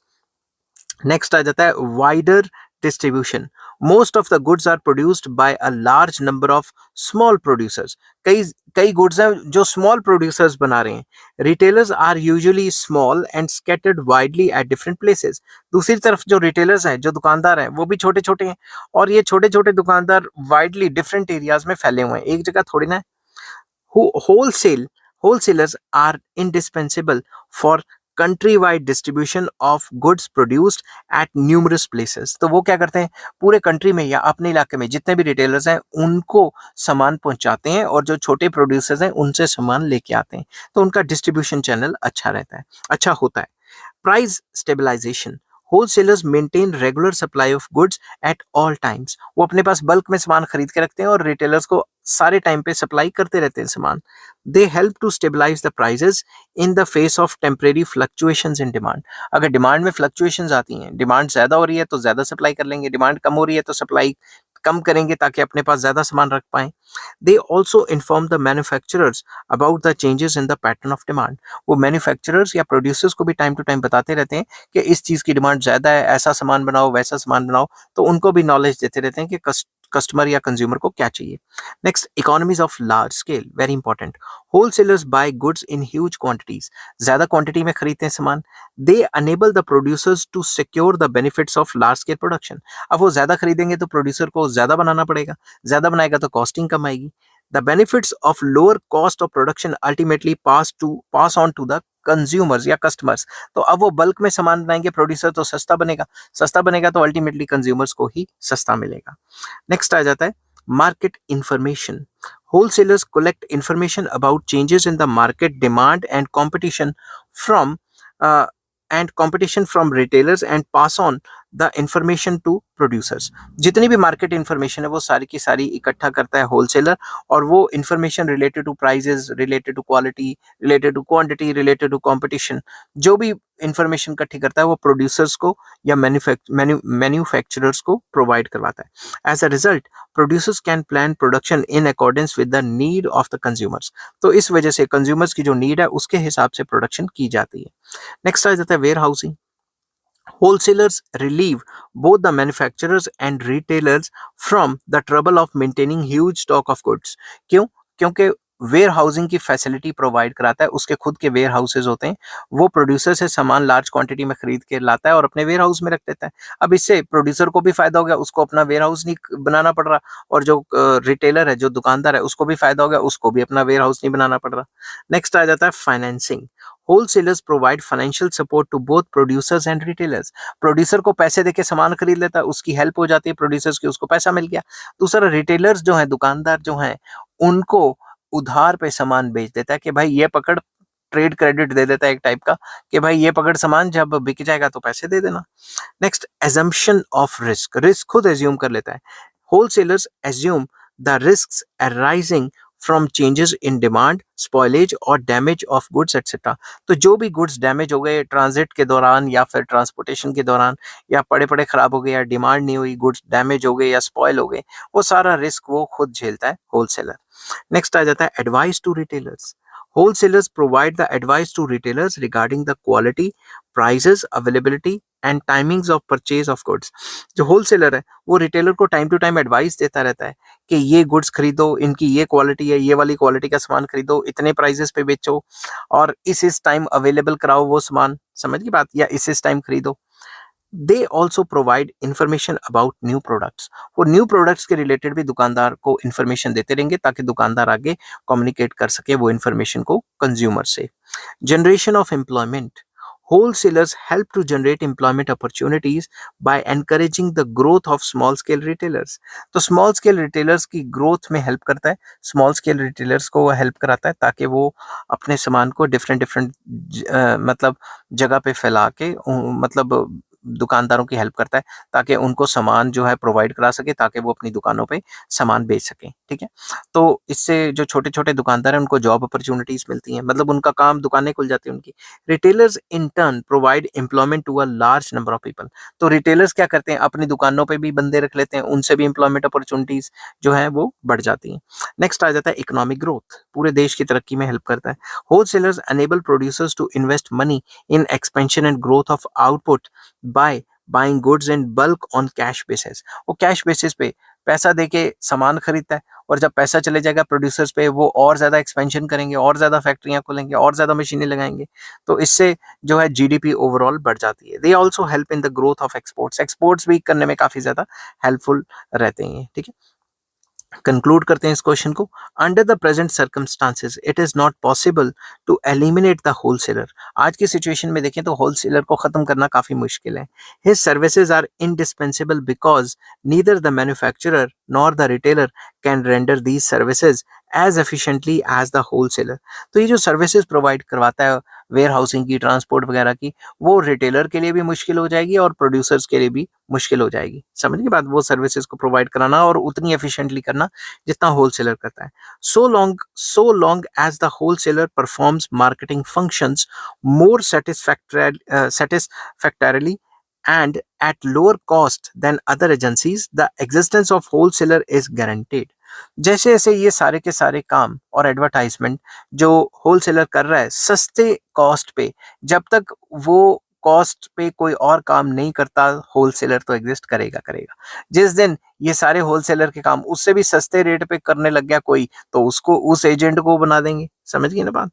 नेक्स्ट आ जाता है wider distribution. Most of the goods are produced by a large number of small producers. कई कई goods हैं जो small producers बना रहे हैं. Retailers are usually small and scattered widely at different places. दूसरी तरफ जो retailers हैं, जो दुकानदार हैं, वो भी छोटे छोटे हैं और ये छोटे छोटे दुकानदार widely different areas में फैले हुए हैं, एक जगह थोड़ी ना है. Wholesale wholesalers are indispensable for country-wide distribution of goods produced at numerous places. तो वो क्या करते हैं, पूरे कंट्री में या अपने इलाके में जितने भी रिटेलर्स हैं उनको सामान पहुंचाते हैं और जो छोटे प्रोड्यूसर्स हैं उनसे सामान लेके आते हैं. तो उनका डिस्ट्रीब्यूशन चैनल अच्छा रहता है, अच्छा होता है. Price stabilization. Wholesalers maintain regular supply of goods at all times. वो अपने पास बल्क में सामान खरीद के रखते हैं और रिटेलर्स को सारे टाइम पे सप्लाई करते रहते हैं सामान. They help to stabilize the prices in the face of temporary fluctuations in demand. अगर डिमांड में फ्लक्चुएशंस आती हैं, डिमांड ज्यादा हो रही है तो ज्यादा सप्लाई कर लेंगे, डिमांड कम हो रही है तो सप्लाई कम करेंगे ताकि अपने पास ज्यादा सामान रख पाएं. They also inform the manufacturers about the changes in the pattern of demand. वो मैन्युफैक्चरर्स या प्रोड्यूसर्स को भी टाइम टू टाइम बताते रहते हैं कि इस चीज की डिमांड ज्यादा है, ऐसा सामान बनाओ, वैसा सामान बनाओ. तो उनको भी नॉलेज देते रहते हैं कि कस्टमर या कंज्यूमर को क्या चाहिए. Next, economies of large scale, very important. Wholesalers buy goods in huge quantities. ज्यादा क्वांटिटी में खरीदते हैं सामान. They enable the producers to secure the benefits of large scale production. अब वो ज्यादा खरीदेंगे तो प्रोड्यूसर को ज्यादा बनाना पड़ेगा, ज्यादा बनाएगा तो कॉस्टिंग कम आएगी. The benefits of lower cost of production ultimately pass on to the consumers या customers. तो अब वो बल्क में सामान बनाएंगे प्रोड्यूसर तो सस्ता बनेगा तो अल्टीमेटली कंज्यूमर्स को ही सस्ता मिलेगा. नेक्स्ट आ जाता है market information. Wholesalers collect information about changes in the market demand and uh, competition from retailers and pass on the information to producers. जितनी भी मार्केट इंफॉर्मेशन है वो सारी की सारी इकट्ठा करता है होलसेलर और वो information related to prices, related to quality, related to quantity, related to competition, जो भी इंफॉर्मेशन इकट्ठी करता है वो प्रोड्यूसर्स को या मैन्युफैक्चरर्स को प्रोवाइड करवाता है. As a result producers can plan production in accordance with the need of the consumers. तो इस वजह से कंज्यूमर्स की जो नीड है उसके हिसाब से प्रोडक्शन की जाती है. नेक्स्ट आ जाता है warehousing. Wholesalers relieve both the manufacturers and retailers from the trouble of maintaining huge stock of goods. क्यों? क्योंकि वेयर हाउसिंग की फैसिलिटी प्रोवाइड कराता है, उसके खुद के वेयर हाउसेज होते हैं, वो प्रोड्यूसर से सामान लार्ज क्वांटिटी में खरीद के लाता है और अपने वेयर हाउस में रख देता है. अब इससे प्रोड्यूसर को भी फायदा हो गया, उसको अपना वेयर हाउस नहीं बनाना पड़ रहा, और जो रिटेलर है, जो दुकानदार है, उसको भी फायदा हो गया, उसको भी अपना वेयर हाउस नहीं बनाना पड़ रहा. नेक्स्ट आ जाता है financing. Wholesalers provide financial support to both producers and retailers. Producer को पैसे देके सामान खरीद लेता है, उसकी हेल्प हो जाती है प्रोड्यूसर्स की, उसको पैसा मिल गया. दूसरा रिटेलर्स जो है, दुकानदार जो हैं, उनको उधार पे सामान बेच देता है कि भाई ये पकड़, ट्रेड क्रेडिट दे देता है एक टाइप का कि भाई ये पकड़ सामान, जब बिक जाएगा तो पैसे दे देना. Next, assumption of risk. Risk खुद एज्यूम कर लेता है. Wholesalers assume the risks arising from changes in demand, spoilage और डैमेज ऑफ गुड्स एटसेट्रा. तो जो भी गुड्स डैमेज हो गए ट्रांजिट के दौरान या फिर ट्रांसपोर्टेशन के दौरान, या पड़े पड़े खराब हो गए, या डिमांड नहीं हुई, गुड्स डैमेज हो गए या स्पॉइल हो गए, वो सारा रिस्क वो खुद झेलता है होलसेलर. नेक्स्ट आ जाता है advice to retailers. Wholesalers provide the advice to retailers regarding the quality, prices, availability and timings of purchase of goods. जो होलसेलर है वो रिटेलर को टाइम टू टाइम एडवाइस देता रहता है कि ये गुड्स खरीदो, इनकी ये क्वालिटी है, ये वाली क्वालिटी का सामान खरीदो, इतने प्राइजेस पे बेचो और इस टाइम अवेलेबल कराओ वो सामान, समझ की बात, या इस टाइम खरीदो. They also provide information about new products. वो न्यू प्रोडक्ट्स के रिलेटेड भी दुकानदार को इंफॉर्मेशन देते रहेंगे ताकि दुकानदार आगे कम्युनिकेट कर सके वो इंफॉर्मेशन को कंज्यूमर से. Generation of employment. Wholesalers help to generate employment opportunities by encouraging the growth of small scale retailers. तो small scale retailers की growth में help करता है, small scale retailers को वो help कराता है ताकि वो अपने सामान को different मतलब जगह पे फैला के मतलब दुकानदारों की हेल्प करता है ताकि उनको सामान जो है प्रोवाइड करा सके ताकि वो अपनी दुकानों पे सामान बेच सकें. ठीक है, तो इससे जो छोटे छोटे दुकानदार हैं उनको जॉब अपॉर्चुनिटीज मिलती हैं, मतलब उनका काम, दुकानें खुल जाती हैं उनकी. Retailers in turn provide employment to a large number of people. तो रिटेलर्स क्या करते हैं, अपनी दुकानों पे भी बंदे रख लेते हैं, उनसे भी एम्प्लॉयमेंट अपॉर्चुनिटीज जो है वो बढ़ जाती हैं. नेक्स्ट आ जाता है इकोनॉमिक ग्रोथ. पूरे देश की तरक्की में हेल्प करता है. Wholesalers enable producers to invest money in expansion and growth of output by buying goods in bulk on cash basis. वो कैश बेसिस पे पैसा देके सामान खरीदता है, और जब पैसा चले जाएगा प्रोड्यूसर्स पे, वो और ज़्यादा एक्सपेंशन करेंगे, और ज़्यादा फैक्ट्रियाँ खोलेंगे, और ज़्यादा मशीनें लगाएंगे। तो इससे जो है जीडीपी ओवरऑल बढ़ जाती है। They also help in the growth of exports. Exports भी करने में काफ़ी ज़्यादा हेल्पफुल रहते हैं, ठीक है। कंक्लूड करते हैं इस क्वेश्चन को। Under the present circumstances it is not possible to eliminate the wholesaler. आज की सिचुएशन में देखें तो होलसेलर को खत्म करना काफी मुश्किल है। His services are indispensable because neither the manufacturer nor the retailer can render these services as efficiently as the wholesaler. तो ये जो सर्विसेज प्रोवाइड करवाता है वेयर हाउसिंग की, ट्रांसपोर्ट वगैरह की, वो रिटेलर के लिए भी मुश्किल हो जाएगी और प्रोड्यूसर्स के लिए भी मुश्किल हो जाएगी। समझ के बाद वो सर्विसेज को प्रोवाइड कराना और उतनी एफिशिएंटली करना जितना होलसेलर करता है। So long as the wholesaler performs marketing functions more satisfactorily and at lower cost than other agencies, the existence of wholesaler is guaranteed। जैसे जैसे ये सारे के सारे काम और एडवर्टाइजमेंट जो होलसेलर कर रहा है सस्ते कॉस्ट पे, जब तक वो कॉस्ट पे कोई और काम नहीं करता, होलसेलर तो एग्जिस्ट करेगा करेगा। जिस दिन ये सारे होलसेलर के काम उससे भी सस्ते रेट पे करने लग गया कोई, तो उसको, उस एजेंट को बना देंगे। समझ गए ना बात।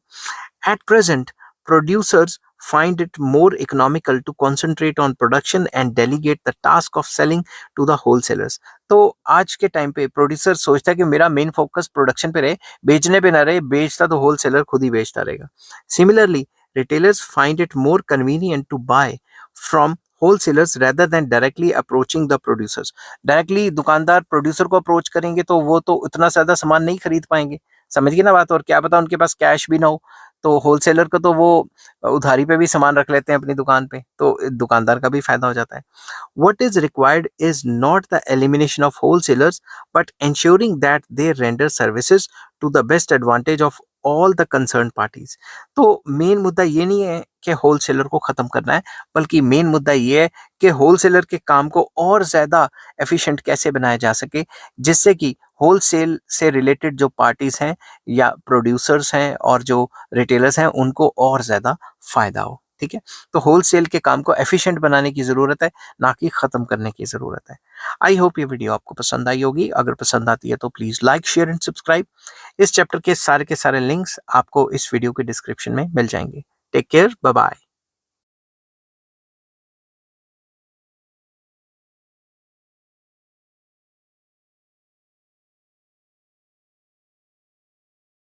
At present, producers find it more economical to concentrate on production and delegate the task of selling to the wholesalers। तो आज के टाइम पे प्रोड्यूसर सोचता है कि मेरा मेन फोकस प्रोडक्शन पे रहे, बेचने पे ना रहे, बेचता तो होलसेलर खुद ही बेचता रहेगा। Similarly, retailers find it more convenient to buy from wholesalers rather than directly approaching the producers। Directly दुकानदार प्रोड्यूसर को अप्रोच करेंगे तो वो तो उतना ज्यादा सामान नहीं खरीद पाएंगे। समझ गए ना बात। और क्या पता उनके पास कैश भी ना हो, तो होलसेलर को तो वो उधारी पे भी सामान रख लेते हैं अपनी दुकान पे, तो दुकानदार का भी फायदा हो जाता है। What is required is not the elimination of wholesalers, but ensuring that they render services to the best advantage of all the concerned parties। तो मेन मुद्दा ये नहीं है कि होलसेलर को खत्म करना है, बल्कि मेन मुद्दा ये है कि होलसेलर के काम को और ज्यादा एफिशिएंट कैसे बनाया जा सके, जिससे कि होलसेल से रिलेटेड जो पार्टीज हैं या प्रोड्यूसर्स हैं और जो रिटेलर्स हैं उनको और ज्यादा फायदा हो। ठीक है, तो होलसेल के काम को एफिशिएंट बनाने की जरूरत है, ना कि खत्म करने की जरूरत है। आई होप ये वीडियो आपको पसंद आई होगी। अगर पसंद आती है तो please like, share and subscribe. इस चैप्टर के सारे लिंक्स आपको इस वीडियो के डिस्क्रिप्शन में मिल जाएंगे। Take care, bye bye.